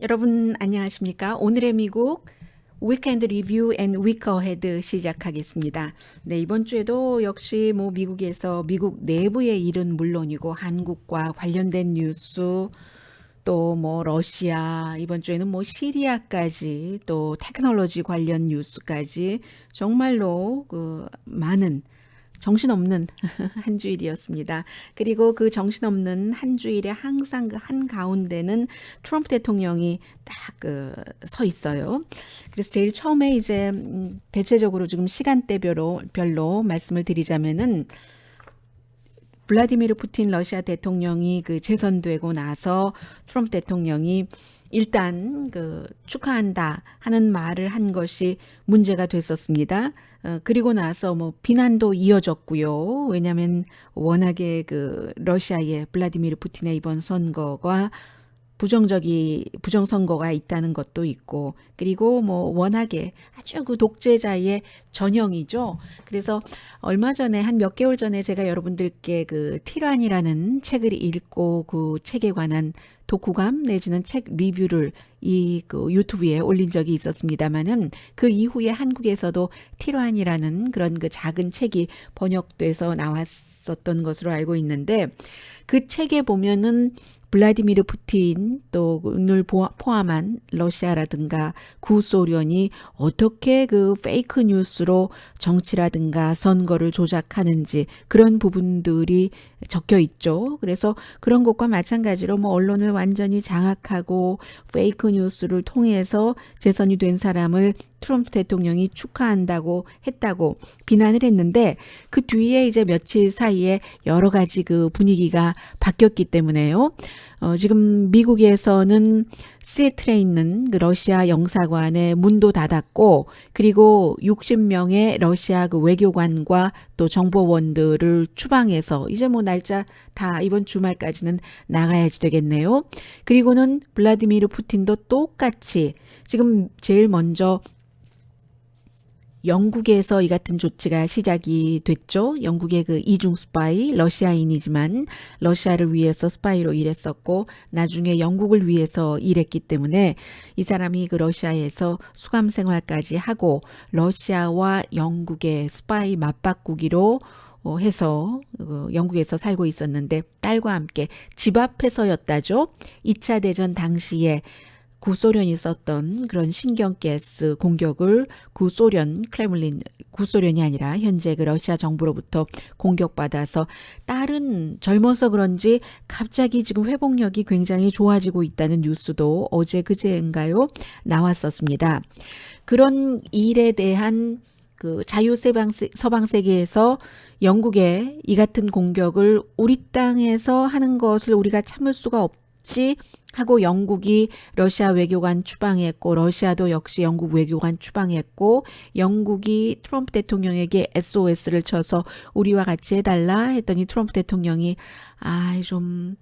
여러분 안녕하십니까? 오늘의 미국 위켄드 리뷰 앤 위크 어헤드 시작하겠습니다. 네, 이번 주에도 역시 뭐 미국에서 미국 내부의 일은 물론이고 한국과 관련된 뉴스 또 뭐 러시아 이번 주에는 뭐 시리아까지 또 테크놀로지 관련 뉴스까지 정말로 그 많은 정신없는 한 주일이었습니다. 그리고 그 정신없는 한 주일에 항상 그 한가운데는 트럼프 대통령이 딱 서 있어요. 그래서 제일 처음에 이제 대체적으로 지금 시간대별로 말씀을 드리자면은 블라디미르 푸틴 러시아 대통령이 그 재선되고 나서 트럼프 대통령이 일단 그 축하한다 하는 말을 한 것이 문제가 됐었습니다. 그리고 나서 뭐 비난도 이어졌고요. 왜냐하면 워낙에 그 러시아의 블라디미르 푸틴의 이번 선거가 부정선거가 있다는 것도 있고, 그리고 뭐 워낙에 아주 그 독재자의 전형이죠. 그래서 얼마 전에 한 몇 개월 전에 제가 여러분들께 그 티란이라는 책을 읽고 그 책에 관한 독후감 내지는 책 리뷰를 이 그 유튜브에 올린 적이 있었습니다만은 그 이후에 한국에서도 티란이라는 그런 그 작은 책이 번역돼서 나왔었던 것으로 알고 있는데, 그 책에 보면은 블라디미르 푸틴 또를 포함한 러시아라든가 구소련이 어떻게 그 페이크 뉴스로 정치라든가 선거를 조작하는지 그런 부분들이 적혀 있죠. 그래서 그런 것과 마찬가지로 뭐 언론을 완전히 장악하고 페이크 뉴스를 통해서 재선이 된 사람을 트럼프 대통령이 축하한다고 했다고 비난을 했는데, 그 뒤에 이제 며칠 사이에 여러 가지 그 분위기가 바뀌었기 때문에요. 지금 미국에서는 시애틀에 있는 그 러시아 영사관의 문도 닫았고, 그리고 60명의 러시아 그 외교관과 또 정보원들을 추방해서 이제 뭐 날짜 다 이번 주말까지는 나가야지 되겠네요. 그리고는 블라디미르 푸틴도 똑같이 지금 제일 먼저 영국에서 이 같은 조치가 시작이 됐죠. 영국의 그 이중 스파이, 러시아인이지만 러시아를 위해서 스파이로 일했었고 나중에 영국을 위해서 일했기 때문에 이 사람이 그 러시아에서 수감 생활까지 하고 러시아와 영국의 스파이 맞바꾸기로 해서 영국에서 살고 있었는데 딸과 함께 집 앞에서였다죠. 2차 대전 당시에 구소련이 썼던 그런 신경가스 공격을 구소련이 아니라 현재 그 러시아 정부로부터 공격받아서 딸은 젊어서 그런지 갑자기 지금 회복력이 굉장히 좋아지고 있다는 뉴스도 어제 그제인가요? 나왔었습니다. 그런 일에 대한 그 서방 세계에서 영국의 이 같은 공격을 우리 땅에서 하는 것을 우리가 참을 수가 없지 하고 영국이 러시아 외교관 추방했고, 러시아도 역시 영국 외교관 추방했고, 영국이 트럼프 대통령에게 SOS를 쳐서 우리와 같이 해달라 했더니 트럼프 대통령이 좀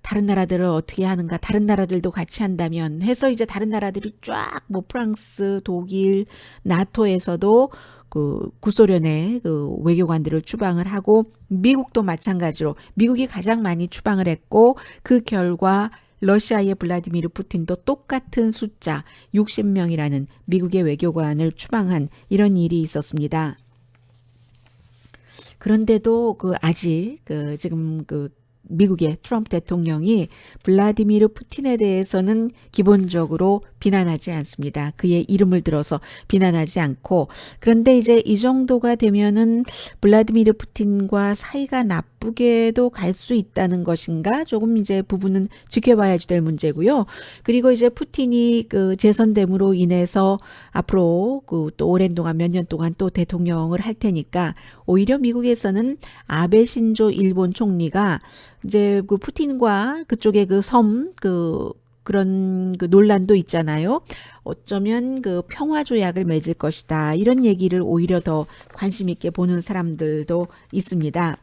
다른 나라들을 어떻게 하는가, 다른 나라들도 같이 한다면 해서 이제 다른 나라들이 쫙 뭐 프랑스, 독일, 나토에서도 그 구소련의 그 외교관들을 추방을 하고, 미국도 마찬가지로 미국이 가장 많이 추방을 했고, 그 결과 러시아의 블라디미르 푸틴도 똑같은 숫자 60명이라는 미국의 외교관을 추방한 이런 일이 있었습니다. 그런데도 그 아직 그 지금 그 미국의 트럼프 대통령이 블라디미르 푸틴에 대해서는 기본적으로 비난하지 않습니다. 그의 이름을 들어서 비난하지 않고, 그런데 이제 이 정도가 되면은 블라디미르 푸틴과 사이가 나쁘게도 갈 수 있다는 것인가? 조금 이제 부분은 지켜봐야지 될 문제고요. 그리고 이제 푸틴이 그 재선됨으로 인해서 앞으로 그 또 오랜 동안 몇 년 동안 또 대통령을 할 테니까 오히려 미국에서는 아베 신조 일본 총리가 이제 그 푸틴과 그쪽의 그 그런 그 논란도 있잖아요. 어쩌면 그 평화 조약을 맺을 것이다, 이런 얘기를 오히려 더 관심 있게 보는 사람들도 있습니다.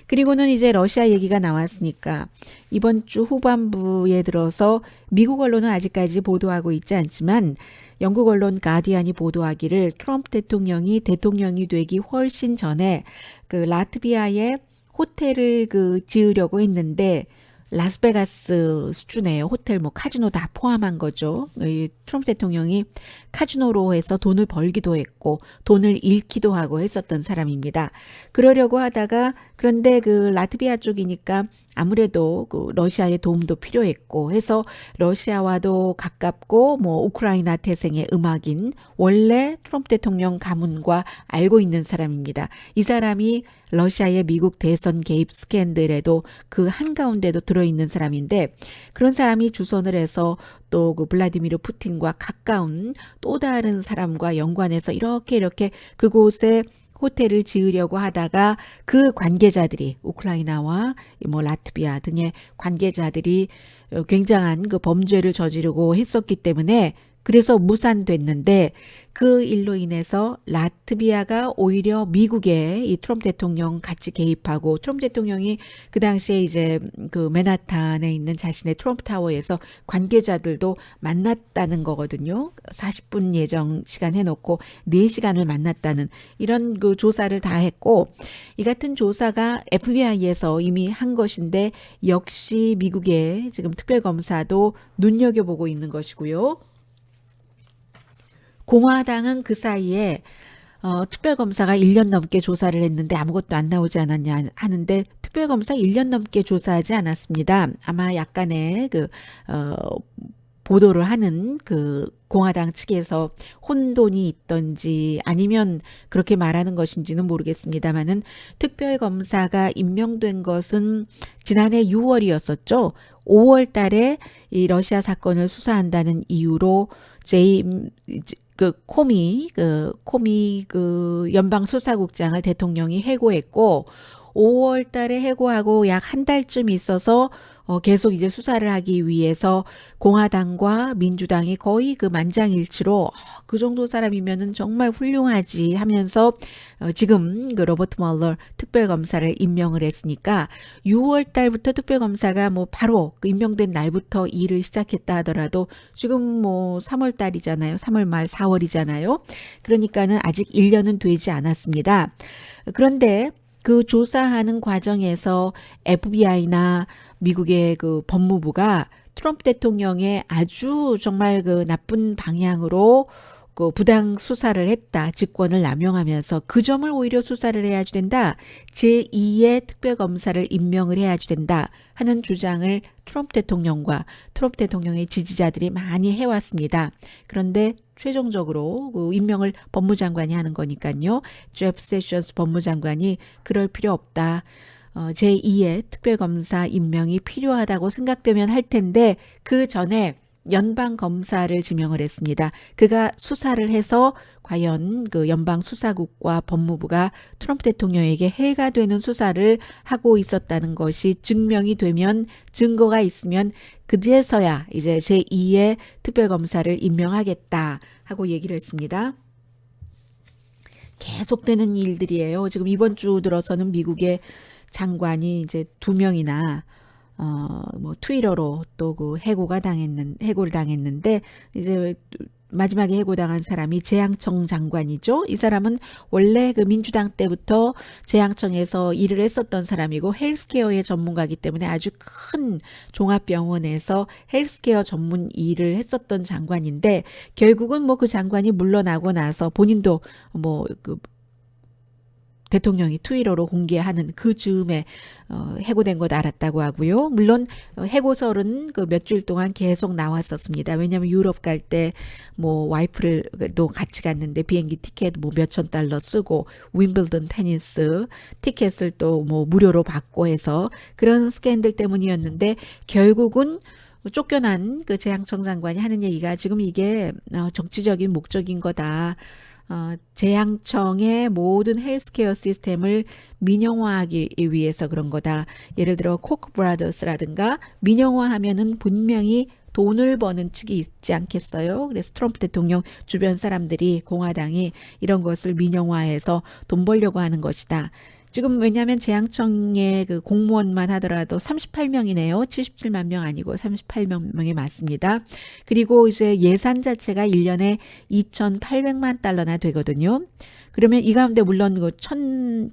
그리고는 이제 러시아 얘기가 나왔으니까 이번 주 후반부에 들어서 미국 언론은 아직까지 보도하고 있지 않지만 영국 언론 가디안이 보도하기를 트럼프 대통령이 되기 훨씬 전에 그 라트비아에 호텔을 그 지으려고 했는데 라스베가스 수준의 호텔, 뭐 카지노 다 포함한 거죠. 이 트럼프 대통령이 카지노로 해서 돈을 벌기도 했고 돈을 잃기도 하고 했었던 사람입니다. 그러려고 하다가 그런데 그 라트비아 쪽이니까 아무래도 그 러시아의 도움도 필요했고 해서 러시아와도 가깝고 뭐 우크라이나 태생의 음악인 원래 트럼프 대통령 가문과 알고 있는 사람입니다. 이 사람이 러시아의 미국 대선 개입 스캔들에도 그 한가운데도 들어있는 사람인데 그런 사람이 주선을 해서 또 그 블라디미르 푸틴과 가까운 또 다른 사람과 연관해서 이렇게 그곳에 호텔을 지으려고 하다가 그 관계자들이 우크라이나와 뭐 라트비아 등의 관계자들이 굉장한 그 범죄를 저지르고 했었기 때문에 그래서 무산됐는데 그 일로 인해서 라트비아가 오히려 미국에 이 트럼프 대통령 같이 개입하고 트럼프 대통령이 그 당시에 이제 그 맨하탄에 있는 자신의 트럼프 타워에서 관계자들도 만났다는 거거든요. 40분 예정 시간 해놓고 4시간을 만났다는 이런 그 조사를 다 했고 이 같은 조사가 FBI에서 이미 한 것인데 역시 미국의 지금 특별검사도 눈여겨보고 있는 것이고요. 공화당은 그 사이에 특별검사가 1년 넘게 조사를 했는데 아무것도 안 나오지 않았냐 하는데 특별검사 1년 넘게 조사하지 않았습니다. 아마 약간의 보도를 하는 그 공화당 측에서 혼돈이 있던지 아니면 그렇게 말하는 것인지는 모르겠습니다만은 특별검사가 임명된 것은 지난해 6월이었었죠. 5월 달에 이 러시아 사건을 수사한다는 이유로 코미 연방 수사국장을 대통령이 해고했고 5월 달에 해고하고 약 한 달쯤 있어서 계속 이제 수사를 하기 위해서 공화당과 민주당이 거의 그 만장일치로 그 정도 사람이면은 정말 훌륭하지 하면서 지금 그 로버트 멀러 특별검사를 임명을 했으니까 6월 달부터 특별검사가 뭐 바로 그 임명된 날부터 일을 시작했다 하더라도 지금 뭐 3월 달이잖아요. 3월 말 4월이잖아요. 그러니까는 아직 1년은 되지 않았습니다. 그런데 그 조사하는 과정에서 FBI나 미국의 그 법무부가 트럼프 대통령의 아주 정말 그 나쁜 방향으로 그 부당 수사를 했다. 직권을 남용하면서 그 점을 오히려 수사를 해야지 된다. 제2의 특별검사를 임명을 해야지 된다. 하는 주장을 트럼프 대통령과 트럼프 대통령의 지지자들이 많이 해왔습니다. 그런데 최종적으로 그 임명을 법무장관이 하는 거니까요. 제프 세션스 법무장관이 그럴 필요 없다. 제2의 특별검사 임명이 필요하다고 생각되면 할 텐데 그 전에 연방검사를 지명을 했습니다. 그가 수사를 해서 과연 그 연방수사국과 법무부가 트럼프 대통령에게 해가 되는 수사를 하고 있었다는 것이 증명이 되면 증거가 있으면 그제서야 이제 제2의 특별검사를 임명하겠다 하고 얘기를 했습니다. 계속되는 일들이에요. 지금 이번 주 들어서는 미국의 장관이 이제 2명이나 뭐 트위터로 또 그 해고를 당했는데 이제 마지막에 해고당한 사람이 재향청 장관이죠. 이 사람은 원래 그 민주당 때부터 재향청에서 일을 했었던 사람이고 헬스케어의 전문가이기 때문에 아주 큰 종합병원에서 헬스케어 전문 일을 했었던 장관인데 결국은 뭐 그 장관이 물러나고 나서 본인도 뭐 그 대통령이 트위터로 공개하는 그 즈음에 해고된 것 알았다고 하고요. 물론 해고설은 그 몇 주일 동안 계속 나왔었습니다. 왜냐하면 유럽 갈 때 뭐 와이프를도 같이 갔는데 비행기 티켓 뭐 몇천 달러 쓰고 윈블던 테니스 티켓을 또 뭐 무료로 받고 해서 그런 스캔들 때문이었는데 결국은 쫓겨난 그 재향청 장관이 하는 얘기가 지금 이게 정치적인 목적인 거다. 재향청의 모든 헬스케어 시스템을 민영화하기 위해서 그런 거다. 예를 들어 코크 브라더스라든가 민영화하면은 분명히 돈을 버는 측이 있지 않겠어요? 그래서 트럼프 대통령 주변 사람들이 공화당이 이런 것을 민영화해서 돈 벌려고 하는 것이다. 지금 왜냐하면 재향청의 그 공무원만 하더라도 38명이네요. 77만 명 아니고 38명이 맞습니다. 그리고 이제 예산 자체가 1년에 2,800만 달러나 되거든요. 그러면 이 가운데 물론 그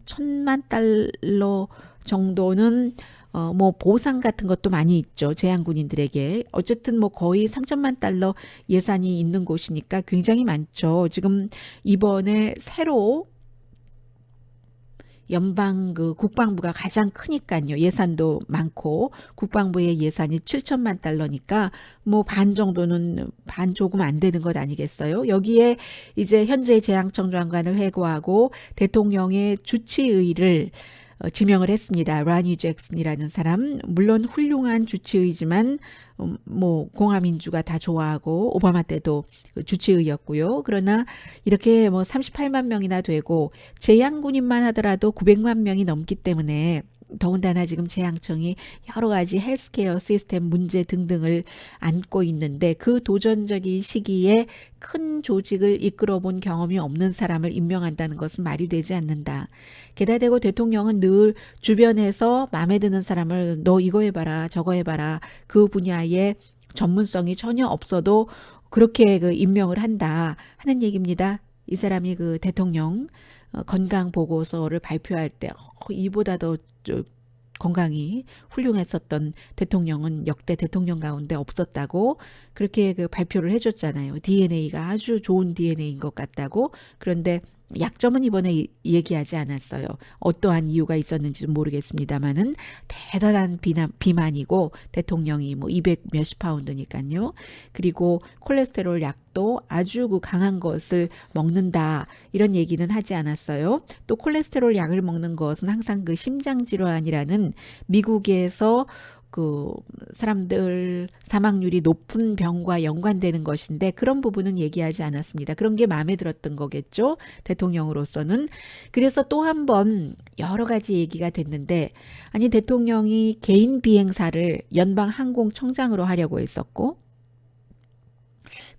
천만 달러 정도는 뭐 보상 같은 것도 많이 있죠. 재향군인들에게. 어쨌든 뭐 거의 3천만 달러 예산이 있는 곳이니까 굉장히 많죠. 지금 이번에 새로 연방 그 국방부가 가장 크니까요. 예산도 많고 국방부의 예산이 7천만 달러니까 뭐 반 정도는 반 조금 안 되는 것 아니겠어요? 여기에 이제 현재 재향청 장관을 해고하고 대통령의 주치의를 지명을 했습니다. 라니 잭슨이라는 사람. 물론 훌륭한 주치의지만 뭐 공화민주가 다 좋아하고 오바마 때도 주치의였고요. 그러나 이렇게 뭐 38만 명이나 되고 재향군인만 하더라도 900만 명이 넘기 때문에 더군다나 지금 재향청이 여러 가지 헬스케어 시스템 문제 등등을 안고 있는데 그 도전적인 시기에 큰 조직을 이끌어 본 경험이 없는 사람을 임명한다는 것은 말이 되지 않는다. 게다가 대고 대통령은 늘 주변에서 마음에 드는 사람을 너 이거 해봐라 저거 해봐라 그 분야에 전문성이 전혀 없어도 그렇게 그 임명을 한다 하는 얘기입니다. 이 사람이 그 대통령 건강 보고서를 발표할 때 이보다 더 건강이 훌륭했었던 대통령은 역대 대통령 가운데 없었다고 그렇게 그 발표를 해줬잖아요. DNA가 아주 좋은 DNA인 것 같다고. 그런데 약점은 이번에 얘기하지 않았어요. 어떠한 이유가 있었는지는 모르겠습니다만은 대단한 비만이고 대통령이 뭐 200 몇십 파운드니까요. 그리고 콜레스테롤 약도 아주 그 강한 것을 먹는다 이런 얘기는 하지 않았어요. 또 콜레스테롤 약을 먹는 것은 항상 그 심장 질환이라는 미국에서 그 사람들 사망률이 높은 병과 연관되는 것인데 그런 부분은 얘기하지 않았습니다. 그런 게 마음에 들었던 거겠죠. 대통령으로서는. 그래서 또 한 번 여러 가지 얘기가 됐는데 아니 대통령이 개인 비행사를 연방항공청장으로 하려고 했었고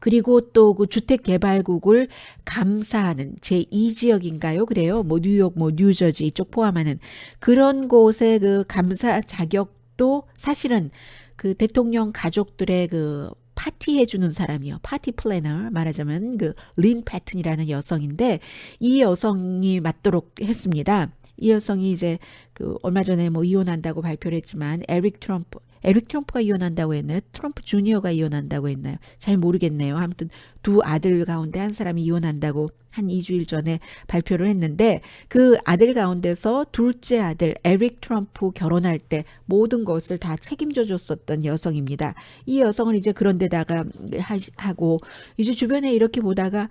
그리고 또 그 주택개발국을 감사하는 제2지역인가요? 그래요. 뭐 뉴욕, 뭐 뉴저지 이쪽 포함하는 그런 곳의 그 감사 자격도 사실은 그 대통령 가족들의 그 파티 해주는 사람이요. 파티 플래너 말하자면 그 린 패튼이라는 여성인데 이 여성이 맡도록 했습니다. 이 여성이 이제 그 얼마 전에 뭐 이혼한다고 발표를 했지만 에릭 트럼프가 이혼한다고 했나요? 트럼프 주니어가 이혼한다고 했나요? 잘 모르겠네요. 아무튼 두 아들 가운데 한 사람이 이혼한다고 한 2주일 전에 발표를 했는데 그 아들 가운데서 둘째 아들 에릭 트럼프 결혼할 때 모든 것을 다 책임져 줬었던 여성입니다. 이 여성을 이제 그런 데다가 하고 이제 주변에 이렇게 보다가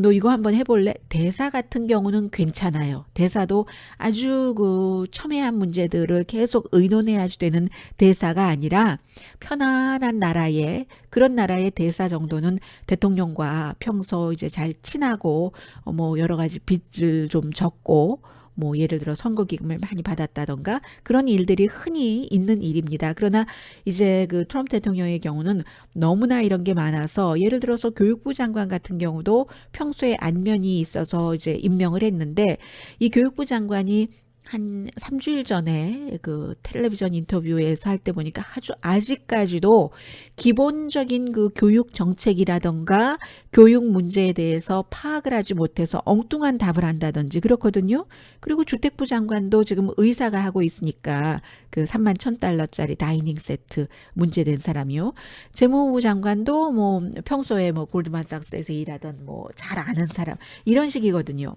너 이거 한번 해볼래? 대사 같은 경우는 괜찮아요. 대사도 아주 그 첨예한 문제들을 계속 의논해야 되는 대사가 아니라 편안한 나라의 그런 나라의 대사 정도는 대통령과 평소 이제 잘 친하고 뭐 여러 가지 빚을 좀 졌고 뭐 예를 들어 선거 기금을 많이 받았다던가 그런 일들이 흔히 있는 일입니다. 그러나 이제 그 트럼프 대통령의 경우는 너무나 이런 게 많아서 예를 들어서 교육부 장관 같은 경우도 평소에 안면이 있어서 이제 임명을 했는데 이 교육부 장관이 한 3주일 전에 그 텔레비전 인터뷰에서 할 때 보니까 아직까지도 기본적인 그 교육 정책이라던가 교육 문제에 대해서 파악을 하지 못해서 엉뚱한 답을 한다든지 그렇거든요. 그리고 주택부 장관도 지금 의사가 하고 있으니까 그 31,000달러짜리 다이닝 세트 문제된 사람이요. 재무부 장관도 뭐 평소에 뭐 골드만삭스에서 일하던 뭐 잘 아는 사람 이런 식이거든요.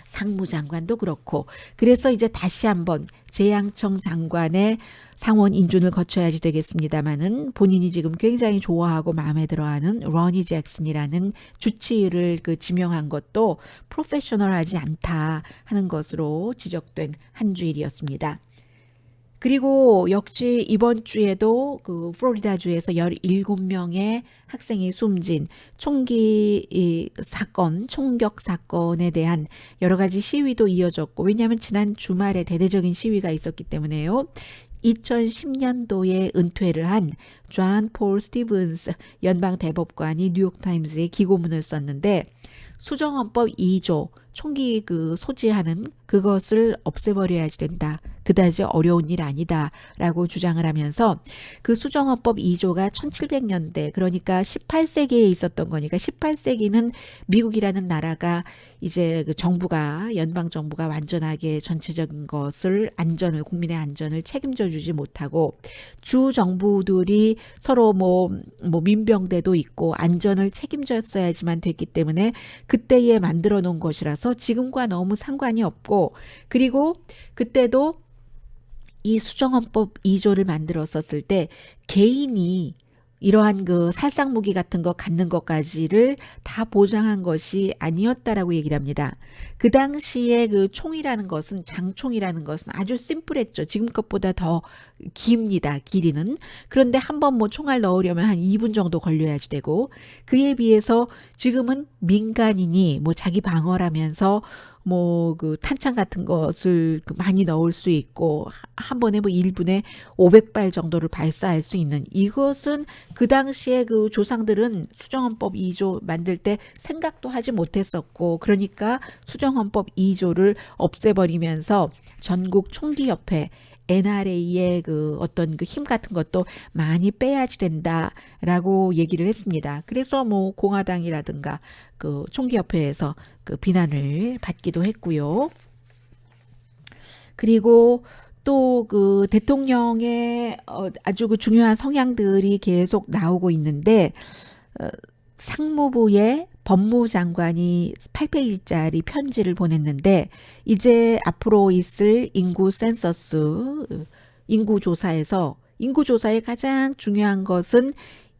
상무장관도 그렇고 그래서 이제 다시 한번 재향청 장관의 상원 인준을 거쳐야지 되겠습니다마는 본인이 지금 굉장히 좋아하고 마음에 들어하는 러니 잭슨이라는 주치의를 그 지명한 것도 프로페셔널하지 않다 하는 것으로 지적된 한 주일이었습니다. 그리고 역시 이번 주에도 그 플로리다주에서 17명의 학생이 숨진 총기 사건, 총격 사건에 대한 여러 가지 시위도 이어졌고 왜냐하면 지난 주말에 대대적인 시위가 있었기 때문에요. 2010년도에 은퇴를 한 존 폴 스티븐스 연방 대법관이 뉴욕타임즈에 기고문을 썼는데 수정헌법 2조 총기 그 소지하는 그것을 없애버려야지 된다. 그다지 어려운 일 아니다라고 주장을 하면서 그 수정헌법 2조가 1700년대 그러니까 18세기에 있었던 거니까 18세기는 미국이라는 나라가 이제 그 정부가 연방 정부가 완전하게 전체적인 것을 안전을 국민의 안전을 책임져 주지 못하고 주 정부들이 서로 뭐 민병대도 있고 안전을 책임졌어야지만 됐기 때문에 그때에 만들어 놓은 것이라서 지금과 너무 상관이 없고 그리고 그때도 이 수정헌법 2조를 만들었었을 때 개인이 이러한 그 살상 무기 같은 거 갖는 것까지를 다 보장한 것이 아니었다라고 얘기를 합니다. 그 당시에 그 총이라는 것은 장총이라는 것은 아주 심플했죠. 지금 것보다 더 깁니다. 길이는. 그런데 한번 뭐 총알 넣으려면 한 2분 정도 걸려야지 되고 그에 비해서 지금은 민간인이 뭐 자기 방어를 하면서 뭐 그 탄창 같은 것을 많이 넣을 수 있고 한 번에 뭐 1분에 500발 정도를 발사할 수 있는 이것은 그 당시에 그 조상들은 수정헌법 2조 만들 때 생각도 하지 못했었고 그러니까 수정헌법 2조를 없애버리면서 전국 총기협회 NRA의 그 어떤 그 힘 같은 것도 많이 빼야지 된다라고 얘기를 했습니다. 그래서 뭐 공화당이라든가 그 총기협회에서 그 비난을 받기도 했고요. 그리고 또 그 대통령의 아주 그 중요한 성향들이 계속 나오고 있는데 상무부의 법무장관이 8페이지짜리 편지를 보냈는데 이제 앞으로 있을 인구 센서스, 인구 조사에서 인구 조사의 가장 중요한 것은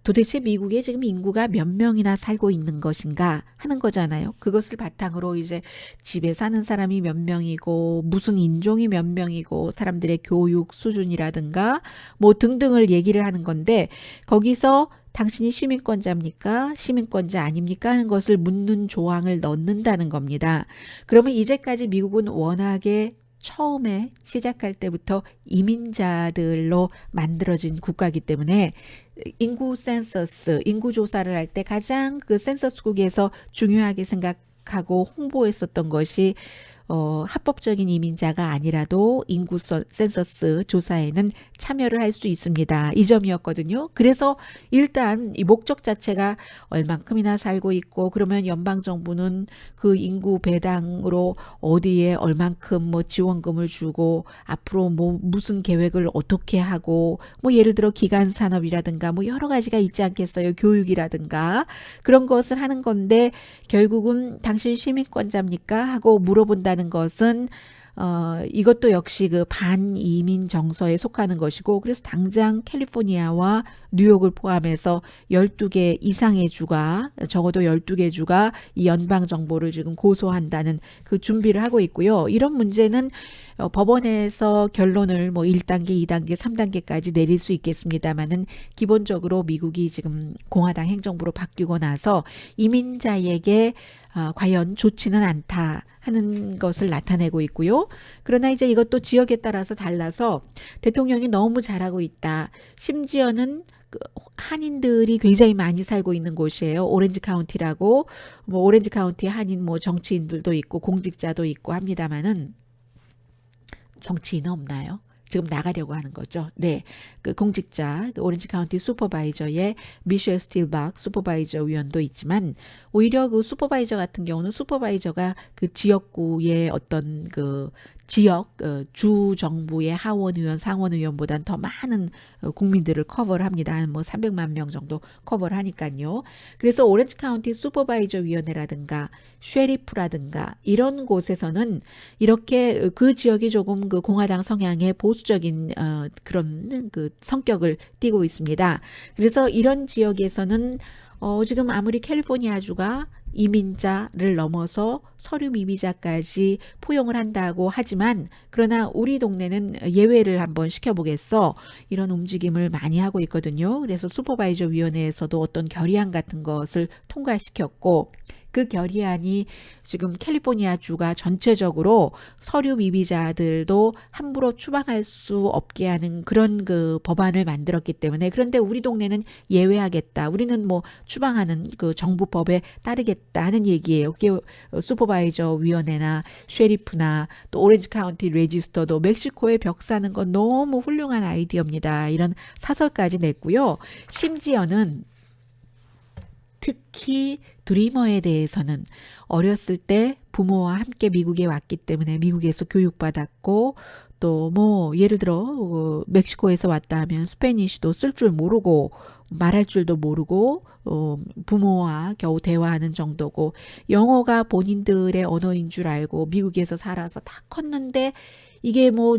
도대체 미국에 지금 인구가 몇 명이나 살고 있는 것인가 하는 거잖아요. 그것을 바탕으로 이제 집에 사는 사람이 몇 명이고 무슨 인종이 몇 명이고 사람들의 교육 수준이라든가 뭐 등등을 얘기를 하는 건데 거기서 당신이 시민권자입니까? 시민권자 아닙니까? 하는 것을 묻는 조항을 넣는다는 겁니다. 그러면 이제까지 미국은 워낙에 처음에 시작할 때부터 이민자들로 만들어진 국가이기 때문에 인구 센서스, 인구 조사를 할 때 가장 그 센서스국에서 중요하게 생각하고 홍보했었던 것이 합법적인 이민자가 아니라도 인구 센서스 조사에는 참여를 할 수 있습니다. 이 점이었거든요. 그래서 일단 이 목적 자체가 얼만큼이나 살고 있고 그러면 연방정부는 그 인구 배당으로 어디에 얼만큼 뭐 지원금을 주고 앞으로 뭐 무슨 계획을 어떻게 하고 뭐 예를 들어 기간 산업이라든가 뭐 여러 가지가 있지 않겠어요. 교육이라든가 그런 것을 하는 건데 결국은 당신 시민권자입니까? 하고 물어본다는 것은 이것도 역시 그 반이민 정서에 속하는 것이고 그래서 당장 캘리포니아와 뉴욕을 포함해서 12개 이상의 주가 적어도 12개 주가 이 연방 정부를 지금 고소한다는 그 준비를 하고 있고요. 이런 문제는 법원에서 결론을 뭐 1단계, 2단계, 3단계까지 내릴 수 있겠습니다만은 기본적으로 미국이 지금 공화당 행정부로 바뀌고 나서 이민자에게 과연 좋지는 않다 하는 것을 나타내고 있고요. 그러나 이제 이것도 지역에 따라서 달라서 대통령이 너무 잘하고 있다. 심지어는 한인들이 굉장히 많이 살고 있는 곳이에요. 오렌지 카운티라고 뭐 오렌지 카운티 한인 뭐 정치인들도 있고 공직자도 있고 합니다만은 정치인은 없나요? 지금 나가려고 하는 거죠. 네, 그 공직자 그 오렌지 카운티 슈퍼바이저의 미셸 스틸박 슈퍼바이저 위원도 있지만 오히려 그 슈퍼바이저 같은 경우는 슈퍼바이저가 그 지역구의 어떤 그 지역 주 정부의 하원 의원, 상원 의원보다는 더 많은 국민들을 커버를 합니다. 한 뭐 300만 명 정도 커버를 하니까요. 그래서 오렌지 카운티 슈퍼바이저 위원회라든가 쉐리프라든가 이런 곳에서는 이렇게 그 지역이 조금 그 공화당 성향의 보수적인 그런 그 성격을 띠고 있습니다. 그래서 이런 지역에서는 지금 아무리 캘리포니아주가 이민자를 넘어서 서류 미비자까지 포용을 한다고 하지만 그러나 우리 동네는 예외를 한번 시켜보겠어 이런 움직임을 많이 하고 있거든요. 그래서 슈퍼바이저 위원회에서도 어떤 결의안 같은 것을 통과시켰고 그 결의안이 지금 캘리포니아 주가 전체적으로 서류 미비자들도 함부로 추방할 수 없게 하는 그런 그 법안을 만들었기 때문에, 그런데 우리 동네는 예외하겠다. 우리는 뭐 추방하는 그 정부법에 따르겠다 하는 얘기예요. 그게 슈퍼바이저 위원회나 쉐리프나 또 오렌지 카운티 레지스터도 멕시코에 벽 사는 건 너무 훌륭한 아이디어입니다. 이런 사설까지 냈고요. 심지어는 특히 드리머에 대해서는 어렸을 때 부모와 함께 미국에 왔기 때문에 미국에서 교육받았고, 또 뭐 예를 들어 멕시코에서 왔다 하면 스페니쉬도 쓸 줄 모르고 말할 줄도 모르고 부모와 겨우 대화하는 정도고, 영어가 본인들의 언어인 줄 알고 미국에서 살아서 다 컸는데, 이게 뭐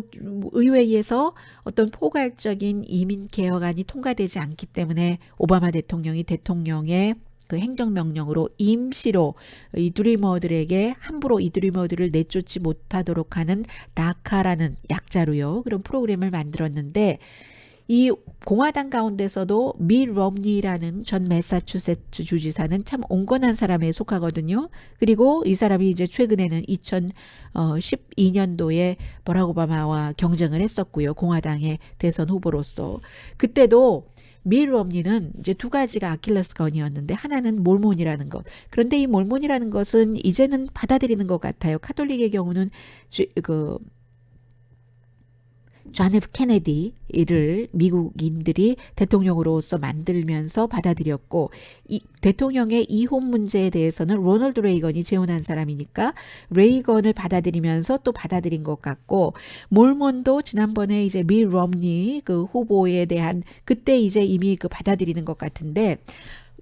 의회에서 어떤 포괄적인 이민 개혁안이 통과되지 않기 때문에 오바마 대통령이 대통령의 그 행정명령으로 임시로 이 드리머들에게 함부로 이 드리머들을 내쫓지 못하도록 하는 다카라는 약자로요, 그런 프로그램을 만들었는데, 이 공화당 가운데서도 미 럼니라는 전 매사추세츠 주지사는 참 온건한 사람에 속하거든요. 그리고 이 사람이 이제 최근에는 2012년도에 버락 오바마와 경쟁을 했었고요. 공화당의 대선 후보로서. 그때도 미 럼니는 이제 두 가지가 아킬레스건이었는데, 하나는 몰몬이라는 것. 그런데 이 몰몬이라는 것은 이제는 받아들이는 것 같아요. 카톨릭의 경우는 존 F 케네디를 미국인들이 대통령으로서 만들면서 받아들였고, 이 대통령의 이혼 문제에 대해서는 로널드 레이건이 재혼한 사람이니까 레이건을 받아들이면서 또 받아들인 것 같고, 몰몬도 지난번에 이제 미 럼니 그 후보에 대한 그때 이제 이미 그 받아들이는 것 같은데,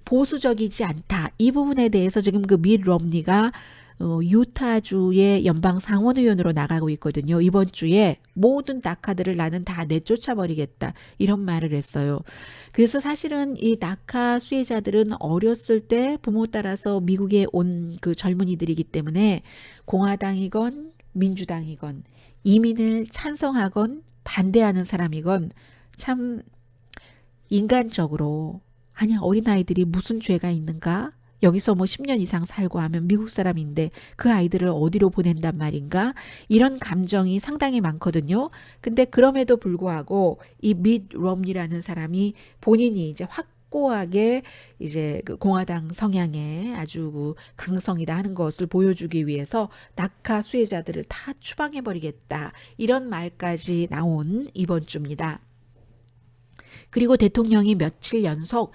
보수적이지 않다. 이 부분에 대해서 지금 그 미 럼니가 유타주의 연방 상원의원으로 나가고 있거든요. 이번 주에 모든 다카들을 나는 다 내쫓아 버리겠다, 이런 말을 했어요. 그래서 사실은 이 다카 수혜자들은 어렸을 때 부모 따라서 미국에 온 그 젊은이들이기 때문에 공화당이건 민주당이건 이민을 찬성하건 반대하는 사람이건 참 인간적으로, 아니 어린아이들이 무슨 죄가 있는가? 여기서 뭐 10년 이상 살고 하면 미국 사람인데 그 아이들을 어디로 보낸단 말인가? 이런 감정이 상당히 많거든요. 근데 그럼에도 불구하고 이 밋 럼니라는 사람이 본인이 이제 확고하게 이제 그 공화당 성향의 아주 그 강성이다 하는 것을 보여주기 위해서 다카 수혜자들을 다 추방해버리겠다, 이런 말까지 나온 이번 주입니다. 그리고 대통령이 며칠 연속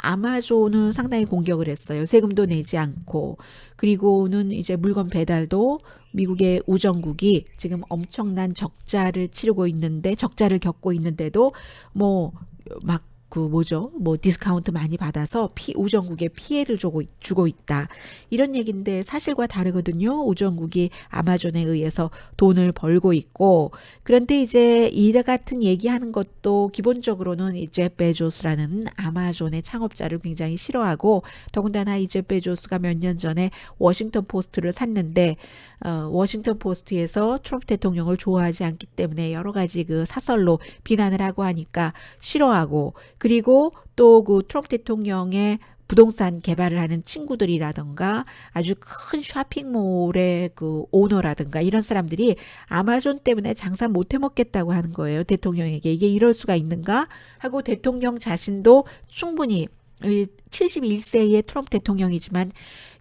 아마존을 상당히 공격을 했어요. 세금도 내지 않고. 그리고는 이제 물건 배달도 미국의 우정국이 지금 엄청난 적자를 겪고 있는데도 뭐 막 그 뭐죠? 뭐 디스카운트 많이 받아서 우정국에 피해를 주고 있다. 이런 얘기인데 사실과 다르거든요. 우정국이 아마존에 의해서 돈을 벌고 있고, 그런데 이제 이 같은 얘기하는 것도 기본적으로는 이 제프 베조스라는 아마존의 창업자를 굉장히 싫어하고, 더군다나 이 제프 베조스가 몇 년 전에 워싱턴 포스트를 샀는데 워싱턴 포스트에서 트럼프 대통령을 좋아하지 않기 때문에 여러 가지 그 사설로 비난을 하고 하니까 싫어하고, 그리고 또 그 트럼프 대통령의 부동산 개발을 하는 친구들이라던가 아주 큰 쇼핑몰의 그 오너라든가 이런 사람들이 아마존 때문에 장사 못 해먹겠다고 하는 거예요. 대통령에게 이게 이럴 수가 있는가 하고, 대통령 자신도 충분히 71세의 트럼프 대통령이지만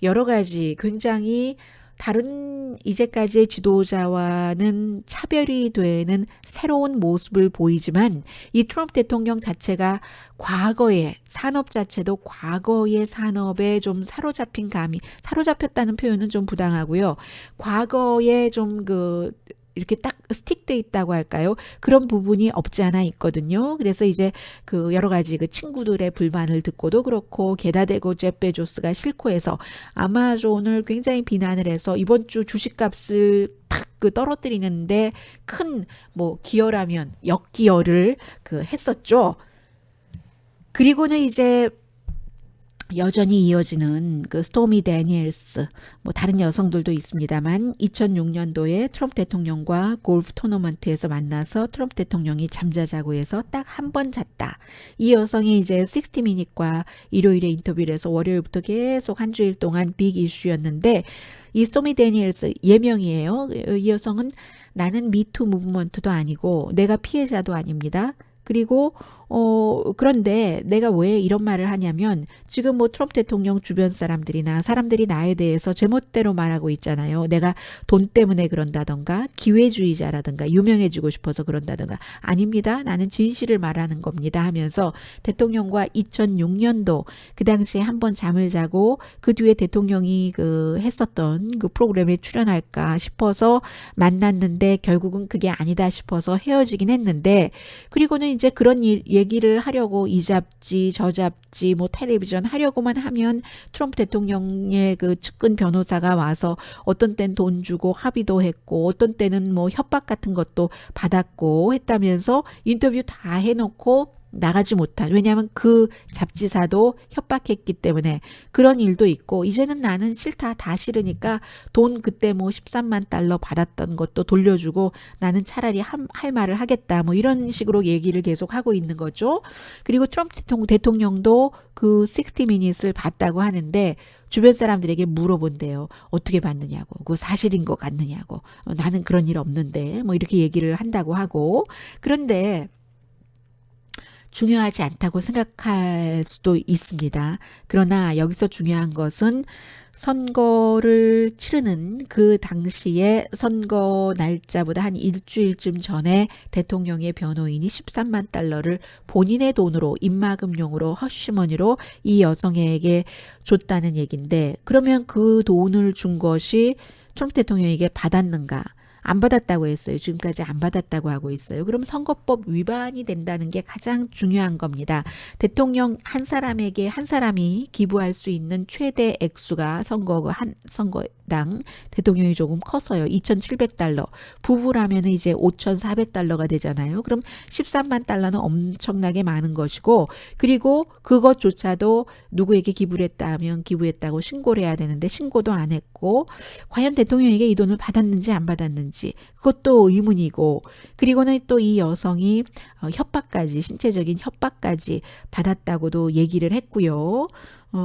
여러 가지 굉장히 다른 이제까지의 지도자와는 차별이 되는 새로운 모습을 보이지만, 이 트럼프 대통령 자체가 과거의 산업 자체도 과거의 산업에 좀 사로잡혔다는 표현은 좀 부당하고요. 과거에 좀 이렇게 딱 스틱돼 있다고 할까요? 그런 부분이 없지 않아 있거든요. 그래서 이제 그 여러 가지 그 친구들의 불만을 듣고도 그렇고, 게다대고 제프 베조스가 싫고 해서 아마존을 굉장히 비난을 해서 이번 주 주식값을 탁 떨어뜨리는데 큰 뭐 기여라면 역기여를 했었죠. 그리고는 이제 여전히 이어지는 그 스토미 데니엘스, 뭐 다른 여성들도 있습니다만 2006년도에 트럼프 대통령과 골프 토너먼트에서 만나서 트럼프 대통령이 잠자자고 해서 딱 한 번 잤다. 이 여성이 이제 60미닛과 일요일에 인터뷰를 해서 월요일부터 계속 한 주일 동안 빅 이슈였는데 이 스토미 데니엘스 예명이에요. 이 여성은 나는 미투 무브먼트도 아니고 내가 피해자도 아닙니다. 그리고 그런데 내가 왜 이런 말을 하냐면 지금 뭐 트럼프 대통령 주변 사람들이나 사람들이 나에 대해서 제멋대로 말하고 있잖아요. 내가 돈 때문에 그런다던가 기회주의자라던가 유명해지고 싶어서 그런다던가 아닙니다. 나는 진실을 말하는 겁니다 하면서 대통령과 2006년도 그 당시에 한번 잠을 자고 그 뒤에 대통령이 그 했었던 그 프로그램에 출연할까 싶어서 만났는데 결국은 그게 아니다 싶어서 헤어지긴 했는데 그리고는 이제 그런 얘기를 하려고 이 잡지 저 잡지 뭐 텔레비전 하려고만 하면 트럼프 대통령의 그 측근 변호사가 와서 어떤 땐 돈 주고 합의도 했고 어떤 때는 뭐 협박 같은 것도 받았고 했다면서 인터뷰 다 해놓고 나가지 못한 왜냐하면 그 잡지사도 협박했기 때문에 그런 일도 있고 이제는 나는 싫다 다 싫으니까 돈 그때 뭐 13만 달러 받았던 것도 돌려주고 나는 차라리 할 말을 하겠다 뭐 이런 식으로 얘기를 계속 하고 있는 거죠. 그리고 트럼프 대통령도 그 60미닛을 봤다고 하는데 주변 사람들에게 물어본대요. 어떻게 봤느냐고. 그 사실인 것 같느냐고. 나는 그런 일 없는데 뭐 이렇게 얘기를 한다고 하고 그런데 중요하지 않다고 생각할 수도 있습니다. 그러나 여기서 중요한 것은 선거를 치르는 그 당시에 선거 날짜보다 한 일주일쯤 전에 대통령의 변호인이 13만 달러를 본인의 돈으로 입마금용으로 허쉬머니로 이 여성에게 줬다는 얘긴데 그러면 그 돈을 준 것이 트럼프 대통령에게 받았는가? 안 받았다고 했어요. 지금까지 안 받았다고 하고 있어요. 그럼 선거법 위반이 된다는 게 가장 중요한 겁니다. 대통령 한 사람에게 한 사람이 기부할 수 있는 최대 액수가 선거당 대통령이 조금 커서요. 2,700달러. 부부라면 이제 5,400달러가 되잖아요. 그럼 13만 달러는 엄청나게 많은 것이고 그리고 그것조차도 누구에게 기부를 했다 하면 기부했다고 신고를 해야 되는데 신고도 안 했고 과연 대통령에게 이 돈을 받았는지 안 받았는지 그것도 의문이고 그리고는 또 이 여성이 협박까지 신체적인 협박까지 받았다고도 얘기를 했고요.